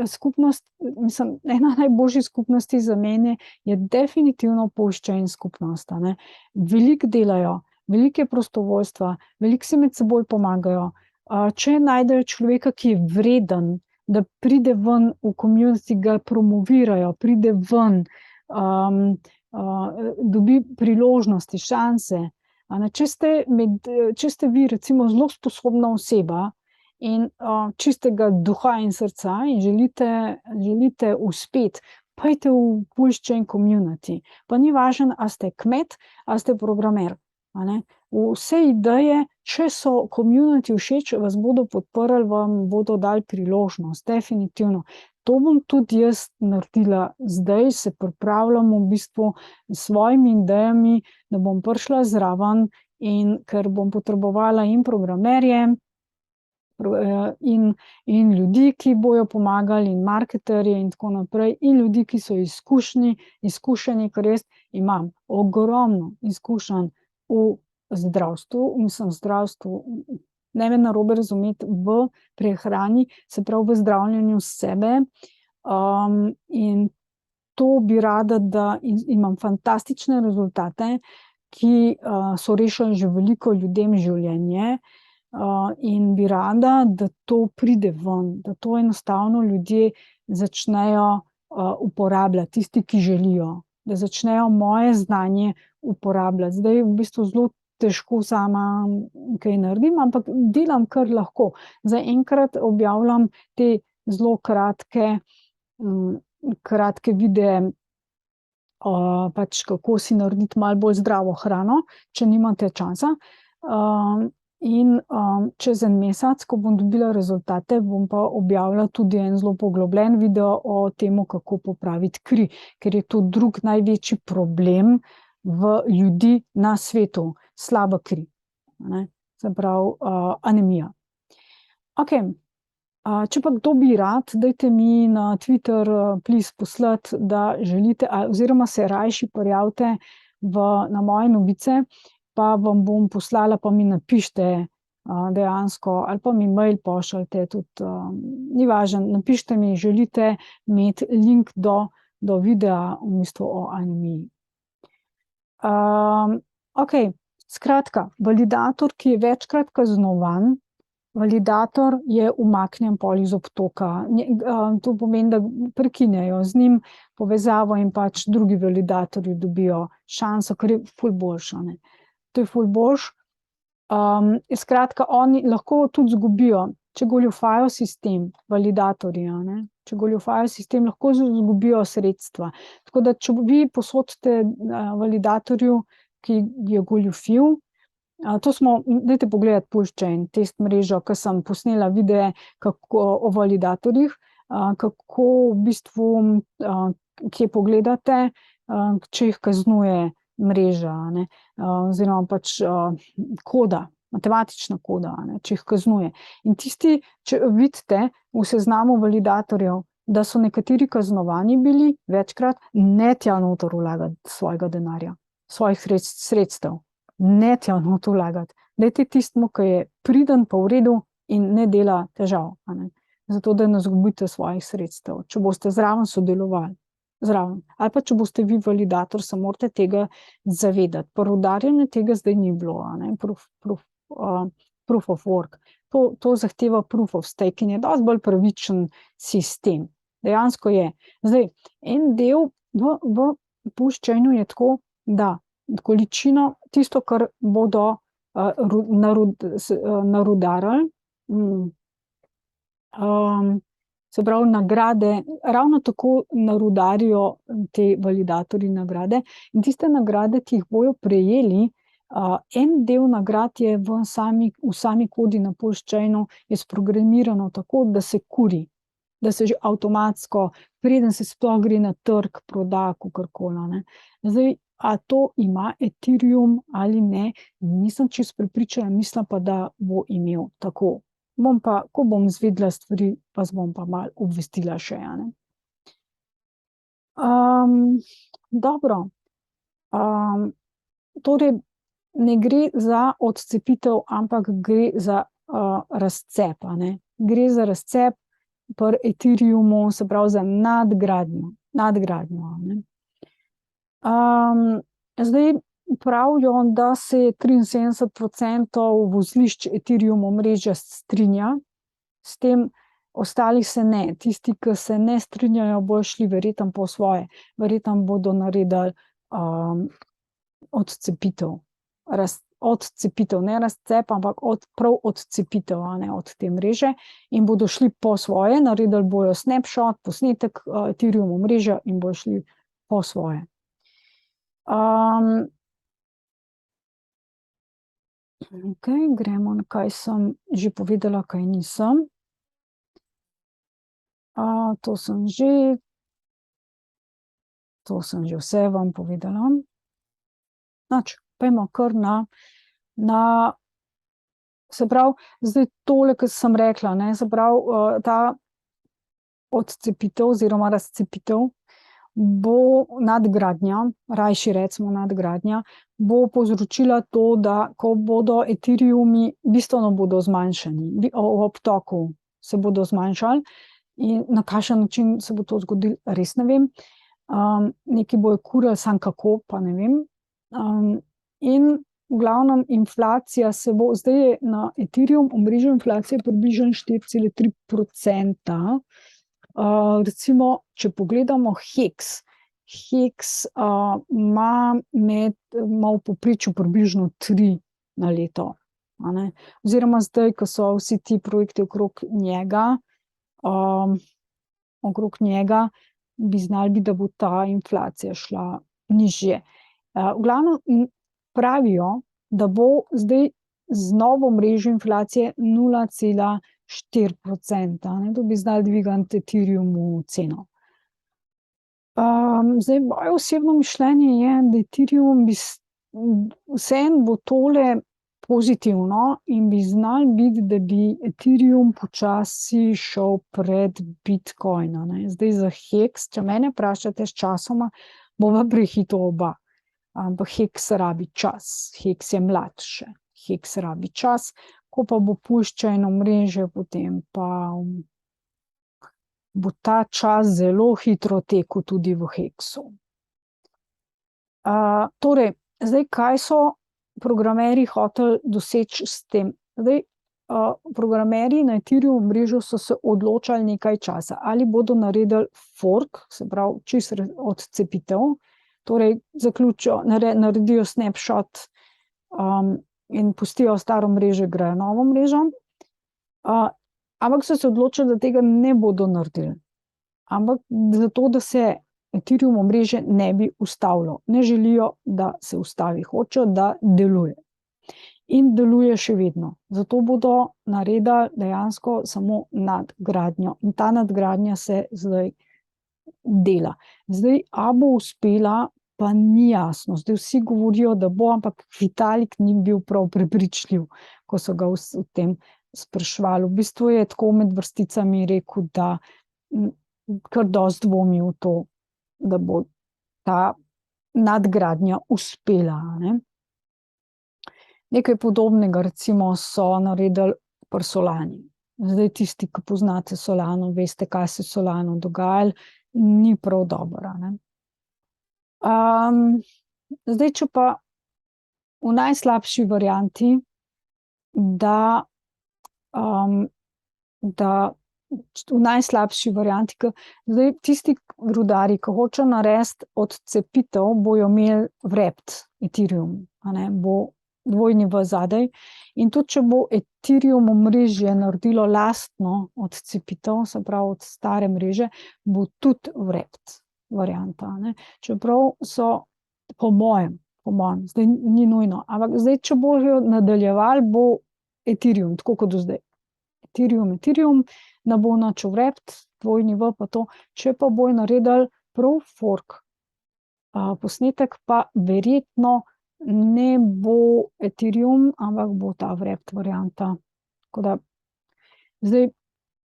skupnost, mislim, ena najboljših skupnosti za mene je definitivno PulseChain skupnost. Veliko delajo, veliko je prostovoljstva, veliko si med seboj pomagajo. Če najdejo človeka, ki je vreden, da pride ven v community, ga promovirajo, pride ven, dobi priložnosti, šanse. Če ste vi recimo zelo sposobna oseba, in čistega duha in srca in želite uspeti, pojdite v PulseChain community. Pa ni važno, ali ste kmet, ali ste programer. Vse ideje, če so community všeč, vas bodo podprli, vam bodo dali priložnost, definitivno. To bom tudi jaz naredila zdaj, se pripravljam v bistvu s svojimi idejami, da bom prišla zraven, in ker bom potrebovala in programerje, in ljudi, ki bojo pomagali, in marketerje in tako naprej, in ljudi, ki so izkušeni, ker jaz imam ogromno izkušenj v zdravstvu, ne me narobe razumeti, v prehrani, se pravi v zdravljenju sebe, in to bi rada, da imam fantastične rezultate, ki so rešili že veliko ljudem življenje, in bi rada, da to pride ven, da to enostavno ljudje začnejo uporabljati, tisti, ki želijo, da začnejo moje znanje uporabljati. Zdaj v bistvu zelo težko sama kaj naredim, ampak delam, kar lahko. Zaenkrat objavljam te zelo kratke videe, pač kako si narediti malo bolj zdravo hrano, če nimate časa. In čez en mesec, ko bom dobila rezultate, bom pa objavila tudi en zelo poglobljen video o tem, kako popraviti kri, ker je to drug največji problem v ljudi na svetu, slaba kri, se pravi anemija. Okej, če pa kdo bi rad, dajte mi na Twitter please poslati, da želite, oziroma se rajši prijavite na moje novice, pa vam bom poslala, pa mi napišite dejansko, ali pa mi mail pošljite, tudi ni važno, napišite mi, želite imeti link do videa v bistvu o anemiji. Okej, skratka, validator, ki je večkrat kaznovan, validator je umaknjen pol iz obtoka. To pomeni, da prekinejo z njim povezavo in pač drugi validatorji dobijo šanso, ker je ful boljša, ne. To je ful boljš. Skratka, oni lahko tudi zgubijo, če goljufajo sistem, validatorji, ne, če goljufajo sistem, lahko zgubijo sredstva. Tako da, če vi posodite validatorju, ki je goljufil, dajte pogledati Pushchain, test mrežo, ke sem posnela videe o validatorjih, kako v bistvu, kje pogledate, če jih kaznuje mreža, ne, oziroma pač koda, matematična koda, ne, če jih kaznuje. In tisti, če vidite v seznamu validatorjev, da so nekateri kaznovani bili večkrat, ne tja noter vlagati svojega denarja, svojih sredstev. Ne tja noter vlagati. Dajte tistemu, ki je priden pa v redu in ne dela težav, a ne. Zato, da ne izgubite svojih sredstev. Če boste zraven sodelovali, zraven. Ali pa če boste vi validator, se morate tega zavedati. Pri rudarjenju tega zdaj ni bilo, a ne, proof of work. To zahteva proof of stake in je dosti bolj pravičen sistem. Dejansko je. Zdaj, en del v Pushchainu je tako, da količino, tisto, kar bodo narudarili, se pravi nagrade, ravno tako narudarijo te validatorji nagrade in tiste nagrade, ki jih bojo prejeli, en del nagrad je v sami kodi na Pushchainu je sprogramirano tako, da se kuri, da se že avtomatsko, preden se sploh gre na trg, proda, kakorkoli, ne. Zdaj, a to ima Ethereum ali ne, nisem čisto prepričana, mislim pa, da bo imel tako. Ko bom izvedela stvari, vas bom pa malo obvestila še, a ne. Dobro. Torej, ne gre za odcepitev, ampak gre za razcep, a ne. Gre za razcep pri Ethereumu, se pravi za nadgradnjo, a ne. Zdaj pravijo, da se 73% vozlišč Ethereum omrežja strinja s tem, ostali se ne. Tisti, ki se ne strinjajo, bojo šli verjetno po svoje. Verjetno bodo naredili odcepitev. Odcepitev, ne razcep, ampak prav odcepitev, a ne, od te mreže in bodo šli po svoje, naredili bojo snapshot, posnetek Ethereum omrežja in bojo šli po svoje. Okej, gremo na kaj sem že povedala, kaj nisem. To sem že vse vam povedala. Nič, pojdimo kar se pravi, zdaj tole, ke sem rekla, ne, se pravi, ta odcepitev oziroma razcepitev bo nadgradnja, rajši recimo nadgradnja, bo povzročila to, da ko bodo Ethereumi bistveno bodo zmanjšani, v obtoku se bodo zmanjšali in na kakšen način se bo to zgodilo, res ne vem. Nekaj bojo kurili, samo kako, pa ne vem. In v glavnem inflacija se bo, zdaj je na Ethereum omrežju inflacija približno 4,3%. Recimo, če pogledamo Hex ima v povprečju približno 3 na leto, a ne. Oziroma zdaj, ko so vsi ti projekti okrog njega, bi znalo biti, da bo ta inflacija šla nižje. V glavnem pravijo, da bo zdaj z novo mrežo inflacije 0,4%, ne, to bi znalo dvigati Ethereumu ceno. Zdaj, moje osebno mišljenje je, da Ethereum vseeno bo tole pozitivno in bi znalo biti, da bi Ethereum počasi šel pred Bitcoin, a ne. Zdaj za Hex, če mene vprašate, sčasoma bova prehitel oba. Ampak Hex rabi čas, Hex je mlad še, Hex rabi čas, ko pa bo Pushchain omrežje, potem pa bo ta čas zelo hitro tekel tudi v Hexu. Torej, zdaj, kaj so programerji hoteli doseči s tem? Zdaj, programerji na Ethereum mrežo so se odločali nekaj časa, ali bodo naredili fork, se pravi čisto odcepitev, torej naredijo snapshot in pustijo staro mrežo, grejo novo mrežo. Ampak so se odločili, da tega ne bodo naredili. Ampak zato, da se Ethereum omrežje ne bi ustavilo. Ne želijo, da se ustavi, hočejo, da deluje. In deluje še vedno. Zato bodo naredili dejansko samo nadgradnjo. In ta nadgradnja se zdaj dela. Zdaj, a bo uspela, pa ni jasno. Zdaj vsi govorijo, da bo, ampak Vitalik ni bil prav prepričljiv, ko so ga v tem spraševali. V bistvu je tako med vrsticami rekel, da kar dosti dvomi v to, da bo ta nadgradnja uspela, ne? Nekaj podobnega recimo so naredili pri Solani. Zdaj tisti, ki poznate Solano, veste, kaj se Solano dogajalo, ni prav dobro, ne? Zdaj, če pa v najslabši varianti, da v najslabši varianti, zdaj tisti rudarji, ki hočejo narediti odcepitev, bojo imeli wrapped Ethereum, bo dvojni v zadaj. In tudi, če bo Ethereum omrežje naredilo lastno odcepitev, se pravi od stare mreže, bo tudi wrapped varianta, ne? Čeprav so po mojem, zdaj ni nujno, ampak zdaj, če bojo nadaljevali, bo Ethereum, tako kot do zdaj. Ethereum, ne bo nič wrapped, dvojni v pa to, če pa bojo naredili prav fork posnetek, pa verjetno ne bo Ethereum, ampak bo ta wrapped varianta. Tako da, zdaj,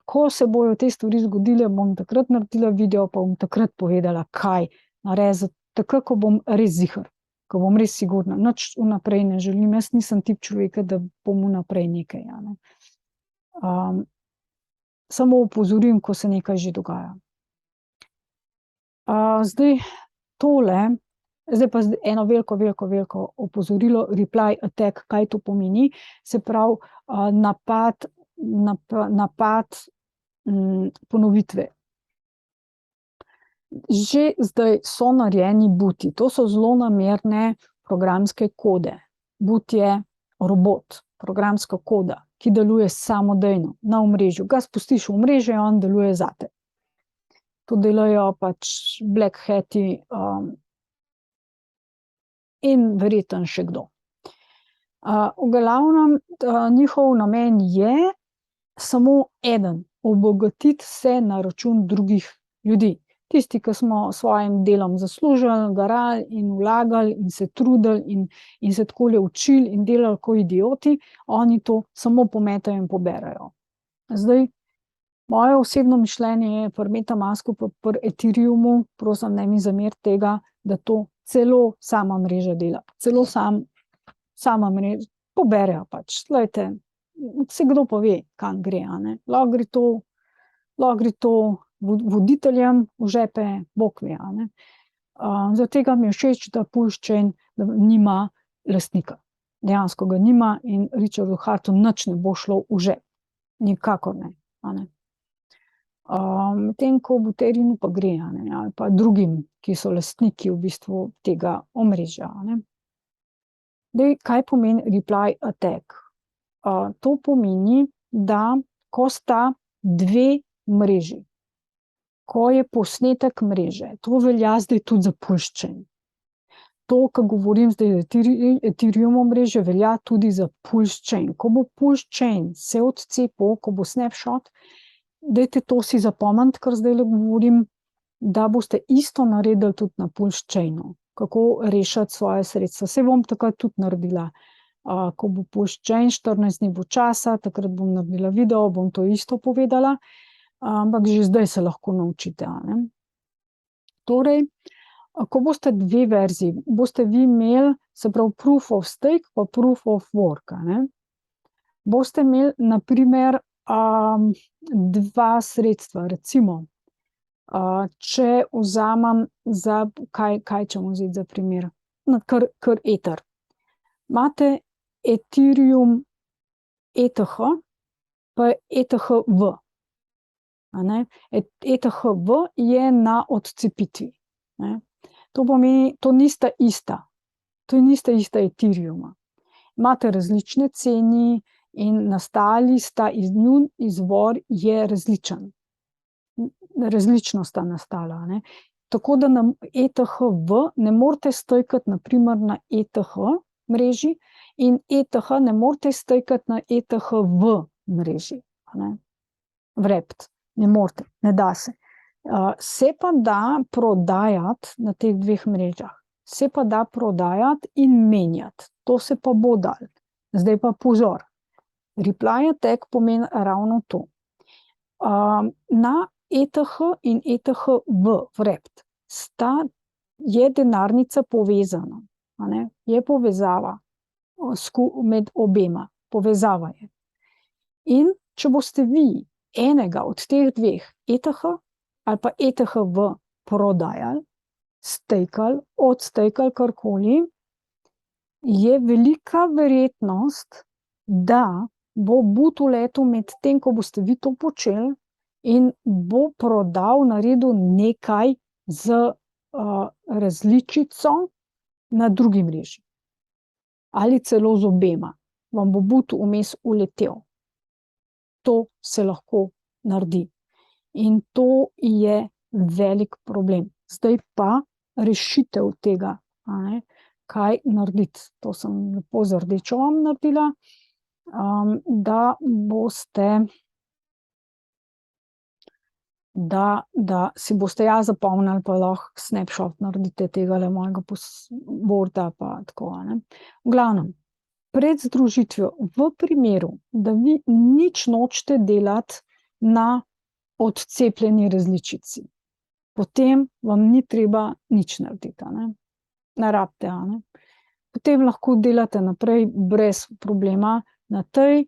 ko se bojo te stvari zgodile, bom takrat naredila video, pa bom takrat povedala, kaj narediti, tako, ko bom res ziher, ko bom res sigurna. Nič vnaprej ne želim, jaz nisem tip človeka, da bom vnaprej nekaj, ne. Samo opozorim, ko se nekaj že dogaja. Zdaj tole, zdaj pa eno veliko opozorilo, reply attack, kaj to pomeni, se pravi napad ponovitve. Že zdaj so narejeni booti, to so zlonamerne programske kode. Boot je robot, programska koda, ki deluje samodejno na omrežju. Ga spustiš v omrežje, on deluje zate. To delajo pač Black Hati in verjetno še kdo. V glavnem, njihov namen je samo eden, obogatiti se na račun drugih ljudi. Tisti, ki smo svojim delom zaslužili, garali in vlagali in se trudili in se takole učili in delali kot idioti, oni to samo pometajo in poberajo. Zdaj, moje osebno mišljenje je pri MetaMasku pa pri Ethereumu, prosim, ne mi zameriti tega, da to celo sama mreža dela. Celo sama mreža, poberejo pač. Glejte, se kdo pa ve, kam gre, ne? Lahko gre to voditeljem v žepe, bog ve, ne. Zaradi tega mi je všeč, da Pulse da nima lastnika. Dejansko ga nima in Richardu Heartu nič ne bo šlo v žep. Nikakor ne, ne. Medtem ko v Ethereum pa gre, ne, ali pa drugim, ki so lastniki v bistvu tega omrežja, ne. Zdaj, kaj pomeni reply attack? To pomeni, da ko sta dve mreži, ko je posnetek mreže, to velja zdaj tudi za Pulse. To, kar govorim zdaj za Ethereum omrežje, velja tudi za Pulse. Ko bo Pulse se odcepil, ko bo snapshot, dajte to si zapomniti, kar zdajle govorim, da boste isto naredili tudi na Pulse. Kako rešiti svoje sredstva. Saj bom takrat tudi naredila. Ko bo Pulse 14 dni bo časa, takrat bom naredila video, bom to isto povedala. Ampak že zdaj se lahko naučite, ne. Torej, ko boste dve verziji, boste vi imeli, se pravi, proof of stake pa proof of work, ne. Boste imeli, na primer, dva sredstva, recimo, če vzamem za, kaj ćemo vzeti za primer? Kar Ether. Imate Ethereum ETH, pa je ETHV. ETHV je na odcepitvi. Ne? To pomeni, to nista ista. To nista ista Ethereuma. Imate različne ceni in nastali sta, njun izvor je različen. Različno sta nastala. Ne? Tako da na ETHV ne morete stojkati naprimer na ETH mreži in ETH ne morete stojkati na ETHV mreži. Wrapped. Ne morete, ne da se. Se pa da prodajati na teh dveh mrežah. Se pa da prodajati in menjati. To se pa bo dal. Zdaj pa pozor. Reply attack pomeni ravno to. Na ETH in ETHV Wrapped je denarnica povezana. Je povezava med obema. Povezava je. In če boste vi enega od teh dveh ETH ali pa ETHV prodajali, stejkali, odstejkali karkoli, je velika verjetnost, da bo but uletel med tem, ko boste vi to počeli in bo prodal, naredil nekaj z različico na drugi mreži. Ali celo z obema. Vam bo but vmes uletel. To se lahko naredi. In to je velik problem. Zdaj pa rešitev tega, kaj narediti. To sem lepo z rdečo vam naredila, da boste, da si boste zapomnili, pa lahko snapshot naredite tega mojega boarda, pa tako. V glavnem, pred združitvijo, v primeru, da vi nič nočete delati na odcepljeni različici, potem vam ni treba nič narediti. Ne rabite. Potem lahko delate naprej brez problema na tej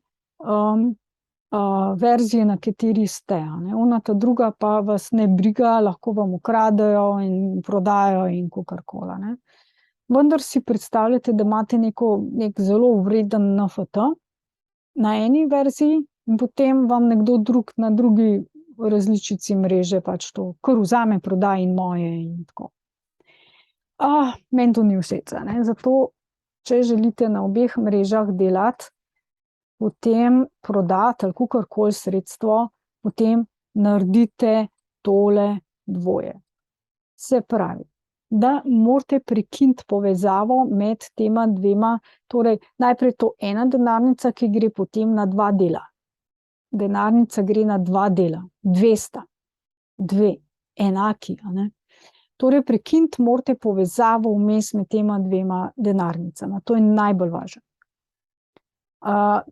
verziji, na kateri ste. Ona ta druga pa vas ne briga, lahko vam ukradejo in prodajo in kakorkoli. Vendar si predstavljate, da imate nek zelo vreden NFT na eni verziji in potem vam nekdo drug na drugi različici mreže pač to kar vzame, prodaja in moje in tako. Meni to ni všeč. Zato, če želite na obeh mrežah delati, potem prodati ali kakorkoli sredstvo, potem naredite tole dvoje. Se pravi, da morate prekiniti povezavo med tema dvema, torej najprej to ena denarnica, ki gre potem na dva dela. Denarnica gre na dva dela, 200, dve, enaki. Torej prekiniti morate povezavo vmes med tema dvema denarnicama, to je najbolj važno.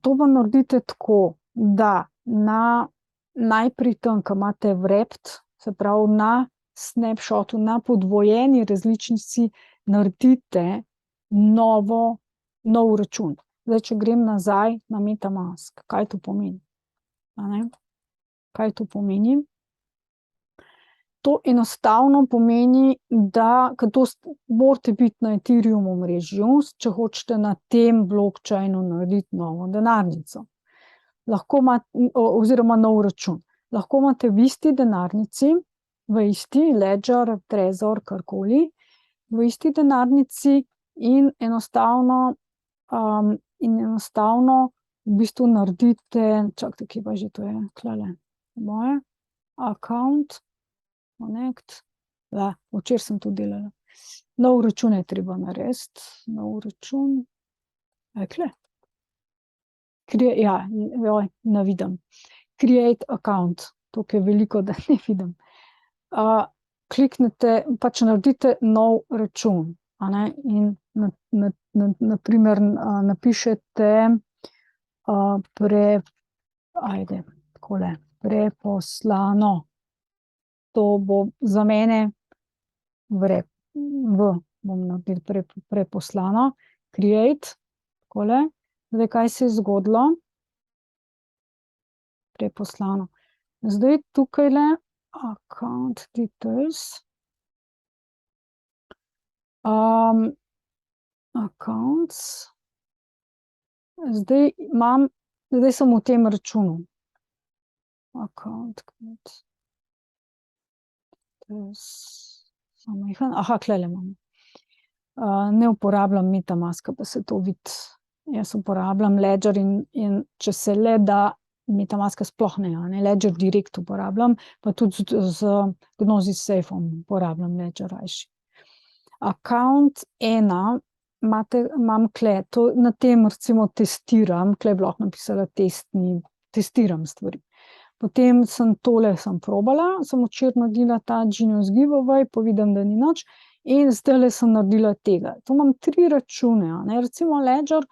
To pa naredite tako, da najprej tam, ko imate wrapped, se pravi na snapshotu, na podvojeni različnici naredite nov račun. Zdaj, če grem nazaj na MetaMask, kaj to pomeni? Kaj to pomeni? To enostavno pomeni, da to morate biti na Ethereum omrežju, če hočete na tem blockchainu narediti novo denarnico. Lahko imate, oziroma nov račun. Lahko imate v isti denarnici, v isti Ledger, Trezor, karkoli, v isti denarnici in enostavno v bistvu naredite, čakajte, kje pa že to je, tlele, moje, account, connect, včeraj sem to delala. Nov račun je treba narediti, nov račun, ekle. Ne vidim. Create account, tukaj je veliko, da ne vidim. Kliknete, pač naredite nov račun, in naprimer napišete preposlano. To bo za mene bom naredil preposlano, create, takole. Zdaj, kaj se je zgodilo? Preposlano. Zdaj, tukajle, account details, accounts, zdaj sem v tem računu. account, aha, tlele imam. Ne uporabljam MetaMaska, pa se to vidi. Jaz uporabljam Ledger in če se le da, MetaMaska sploh ne, Ledger direkt uporabljam, pa tudi z Gnosis Safeom uporabljam Ledger rajši. Account 1 imam kle, na tem recimo testiram, kle bi lahko napisala testiram stvari. Potem sem probala, sem včeraj naredila ta Genius Giveaway, pa vidim, da ni nič, in zdajle sem naredila tega. To imam 3 račune, recimo Ledger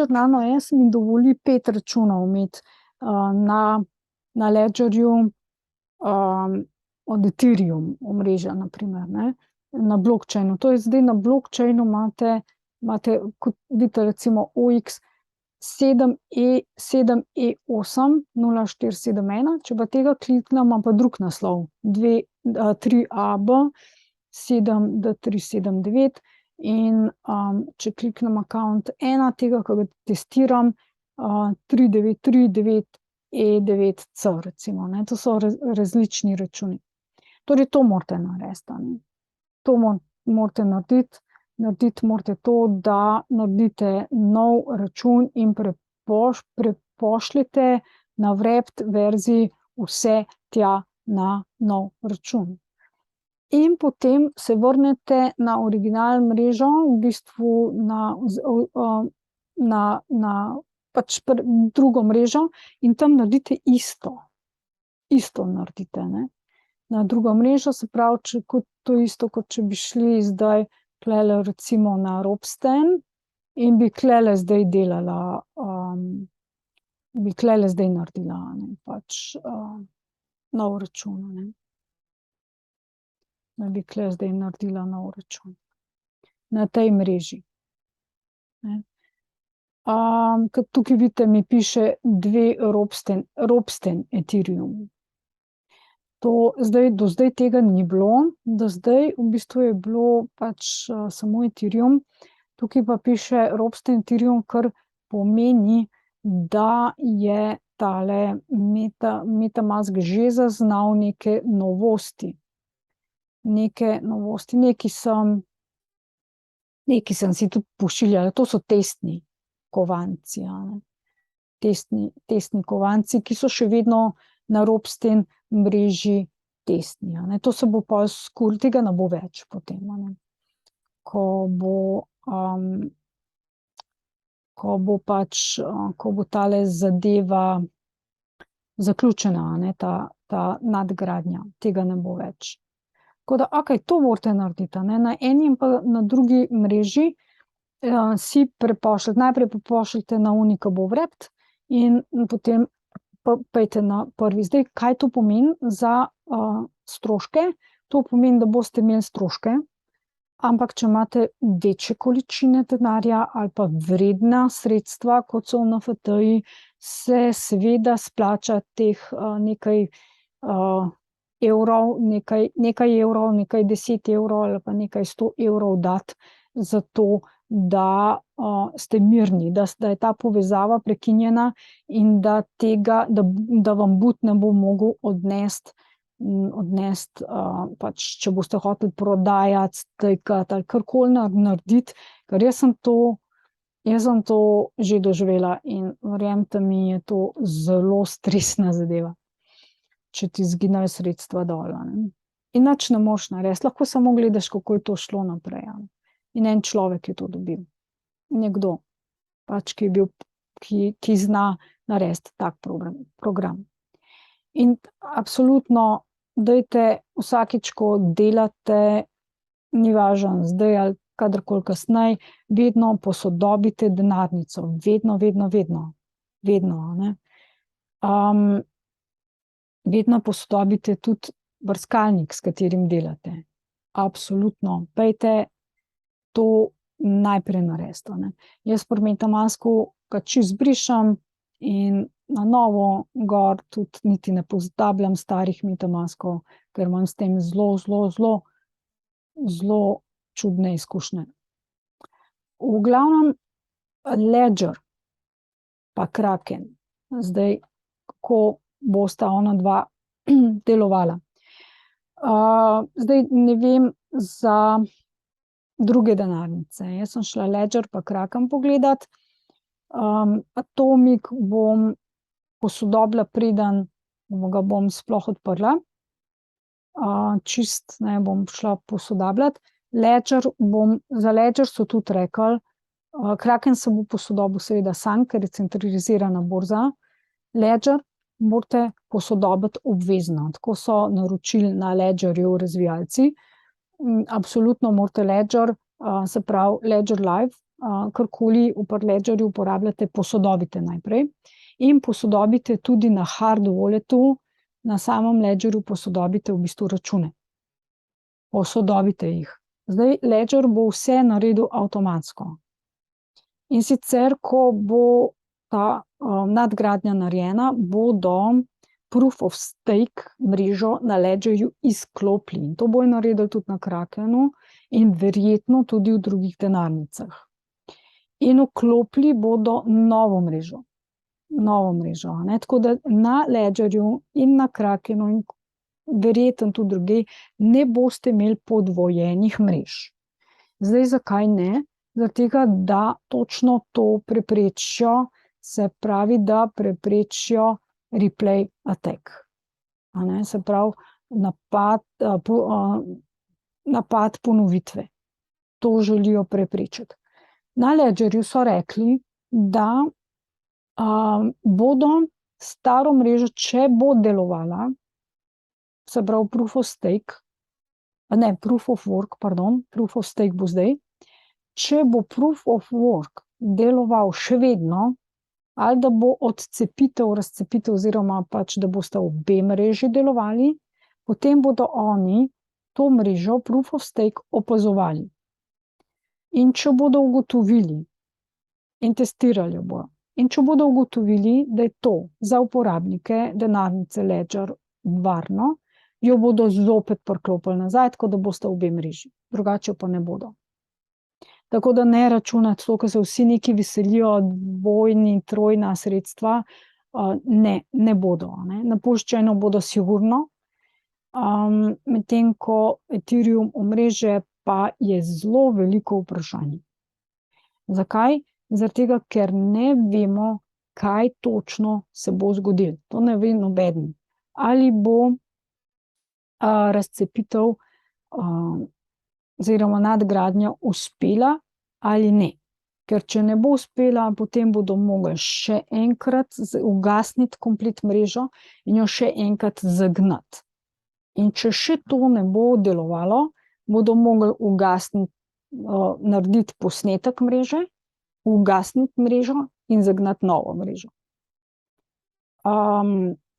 Nano S mi dovoli 5 računov imeti na Ledgerju od Ethereum omrežja, na primer, ne, na blockchainu. To je zdaj na blockchainu imate, kot vidite, recimo OX 7E80471, če pa tega kliknem, imam pa drug naslov, 3AB 7D379 in če kliknem account 1 tega, ko ga testiram, 3939E9C recimo, ne, to so različni računi. Torej to morate narediti, to morate narediti. Narediti morate to, da naredite nov račun in prepošljete na wrapped verziji vse tja na nov račun. In potem se vrnete na originalno mrežo, v bistvu na pač drugo mrežo in tam naredite isto. Isto naredite, ne. Na drugo mrežo, se pravi, to isto, kot če bi šli zdaj klele recimo na Ropsten in bi klele zdaj delala, bi klele zdaj naredila, ne, pač nov račun, ne. Da bi kle zdaj naredila nov račun. Na tej mreži. Ne. Ker tukaj vidite, mi piše 2 Ropsten Ethereum. Do zdaj tega ni bilo, do zdaj v bistvu je bilo pač samo Ethereum, tukaj pa piše Ropsten Ethereum, kar pomeni, da je tale MetaMask že zaznal neke novosti. Nekaj sem si tudi pošiljala, to so testni kovanci, testni kovanci, ki so še vedno na Ropsten mreži testni, to se bo pa tega ne bo več potem, ko bo tale zadeva zaključena, ta nadgradnja, tega ne bo več. Tako da, okej, to morate narediti, na eni in pa na drugi mreži si prepošljite, najprej prepošljite na oni, ki bo wrapped, in potem pejte na prvi. Zdaj, kaj to pomeni za stroške? To pomeni, da boste imeli stroške, ampak če imate večje količine denarja ali pa vredna sredstva, kot so NFT-ji, se seveda splača teh nekaj evrov, nekaj 10 evrov ali pa nekaj 100 evrov dati, zato da ste mirni, da je ta povezava prekinjena in da vam but ne bo mogel odnesti, pač, če boste hoteli prodajati, stajkati ali karkoli narediti, ker jaz sem to že doživela in verjemite mi, je to zelo stresna zadeva, če ti izginejo sredstva dol, in nič ne moreš narediti, lahko samo gledaš, kako je to šlo naprej, in en človek je to dobil, nekdo, pač, ki zna narediti tak program. In absolutno dajte vsakič, ko delate, ni važno, zdaj ali kadarkoli kasneje, vedno posodobite denarnico, vedno, vedno posodobite tudi brskalnik, s katerim delate, absolutno, pejte to najprej narediti, Jaz pri MetaMasku ga čisto zbrišem in na novo gor tudi niti ne pozabljam starih MetaMaskov, ker imam s tem zelo čudne izkušnje. V glavnem Ledger pa Kraken, zdaj, kako bosta ona dva delovala. Zdaj ne vem za druge denarnice. Jaz sem šla Ledger pa Kraken pogledat. Atomic bom posodobila, preden ga bom sploh odprla. Čist ne bom šla posodabljati. Za Ledger so tudi rekli, Kraken se bo posodobil seveda sam, ker je centralizirana borza. Ledger morate posodobiti obvezno. Tako so naročili na Ledgerju razvijalci. Absolutno morate Ledger, se pravi Ledger Live, karkoli v Ledgerju uporabljate, posodobite najprej. In posodobite tudi na hard walletu, na samem Ledgerju posodobite v bistvu račune. Posodobite jih. Zdaj Ledger bo vse naredil avtomatsko. In sicer, ko bo ta nadgradnja narejena, bodo proof of stake mrežo na Ledgerju izklopili. In to bojo naredili tudi na Krakenu in verjetno tudi v drugih denarnicah. In vklopili bodo novo mrežo. Tako da na Ledgerju in na Krakenu in verjetno tudi druge ne boste imeli podvojenih mrež. Zdaj, zakaj ne? Zaradi tega, da točno to preprečijo, se pravi, da preprečijo replay attack. Se pravi, napad ponovitve. To želijo preprečiti. Na Ledgerju so rekli, da bodo staro mrežo, če bo delovala, se pravi proof of stake, proof of work, proof of stake bo zdaj, če bo proof of work deloval še vedno, ali da bo odcepitev, razcepitev oziroma pač, da boste obe mreži delovali, potem bodo oni to mrežo proof of stake opazovali. In če bodo ugotovili in testirali bojo, in če bodo ugotovili, da je to za uporabnike denarnice Ledger varno, jo bodo zopet priklopili nazaj, tako da boste obe mreži. Drugače pa ne bodo. Tako da ne računati to, ko se vsi neki veselijo, dvojni, trojna sredstva, ne bodo. Napuščeno bodo sigurno, medtem ko Ethereum omrežje pa je zelo veliko vprašanje. Zakaj? Zaradi tega, ker ne vemo, kaj točno se bo zgodilo. To ne ve nobeden. Ali bo razcepitev oziroma nadgradnja uspela ali ne. Ker če ne bo uspela, potem bodo mogli še enkrat ugasniti komplet mrežo in jo še enkrat zagnati. In če še to ne bo delovalo, bodo mogli ugasniti, narediti posnetek mreže, ugasniti mrežo in zagnati novo mrežo.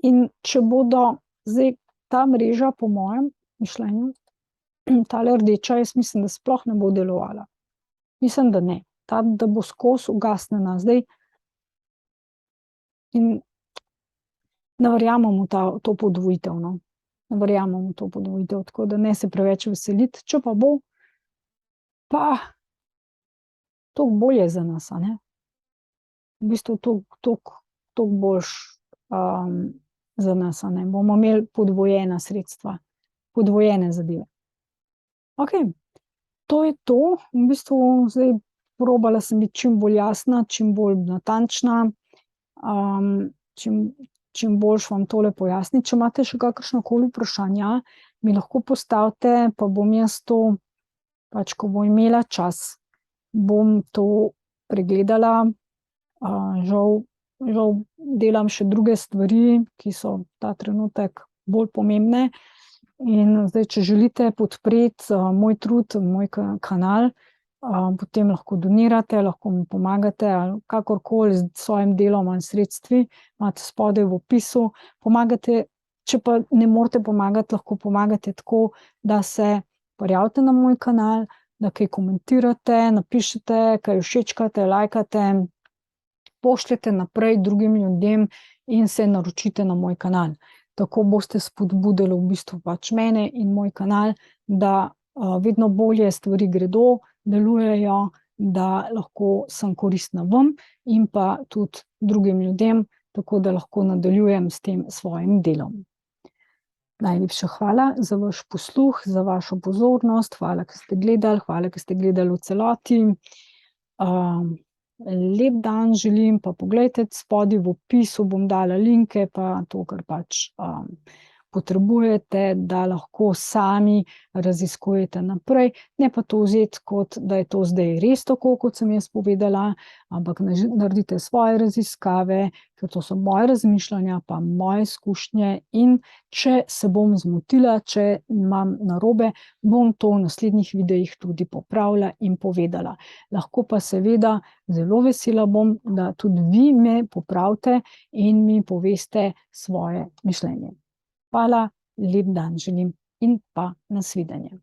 In če bodo zdaj ta mreža, po mojem mišljenju, tale rdeča, jaz mislim, da sploh ne bo delovala. Mislim, da ne. Da bo skozi ugasnjena zdaj. In ne verjamem v to podvojitev, no. Ne verjamem v to podvojitev, tako da ne se preveč veseliti. Če pa bo, pa toliko bolje za nas, a ne? V bistvu toliko boljš za nas, a ne? Bomo imeli podvojena sredstva, podvojene zadeve. Okej, to je to. V bistvu zdaj probala sem biti čim bolj jasna, čim bolj natančna, čim boljš vam tole pojasniti. Če imate še kakršnakoli vprašanja, mi lahko postavite, pa bom jaz to, pač ko bom imela čas, bom to pregledala. Žal delam še druge stvari, ki so ta trenutek bolj pomembne. In zdaj, če želite podpreti moj trud, moj kanal, potem lahko donirate, lahko mi pomagate, ali kakorkoli s svojim delom ali sredstvi, imate spodaj v opisu. Pomagate, če pa ne morete pomagati, lahko pomagate tako, da se prijavite na moj kanal, da kaj komentirate, napišete, kaj všečkate, lajkate, pošljete naprej drugim ljudem in se naročite na moj kanal. Tako boste spodbudili v bistvu pač mene in moj kanal, da vedno bolje stvari gredo, delujejo, da lahko sem koristna vam in pa tudi drugim ljudem, tako da lahko nadaljujem s tem svojim delom. Najlepša hvala za vaš posluh, za vašo pozornost, hvala, ker ste gledali, hvala, ker ste gledali v celoti. Lep dan želim, pa poglejte, spodaj v opisu bom dala linke, pa to, kar pač potrebujete, da lahko sami raziskujete naprej, ne pa to vzeti kot, da je to zdaj res tako, kot sem jaz povedala, ampak naredite svoje raziskave, ker to so moje razmišljanja, pa moje izkušnje, in če se bom zmotila, če imam narobe, bom to v naslednjih videih tudi popravila in povedala. Lahko pa seveda zelo vesela bom, da tudi vi me popravite in mi poveste svoje mišljenje. Hvala, lep dan želim in pa nasvidenje.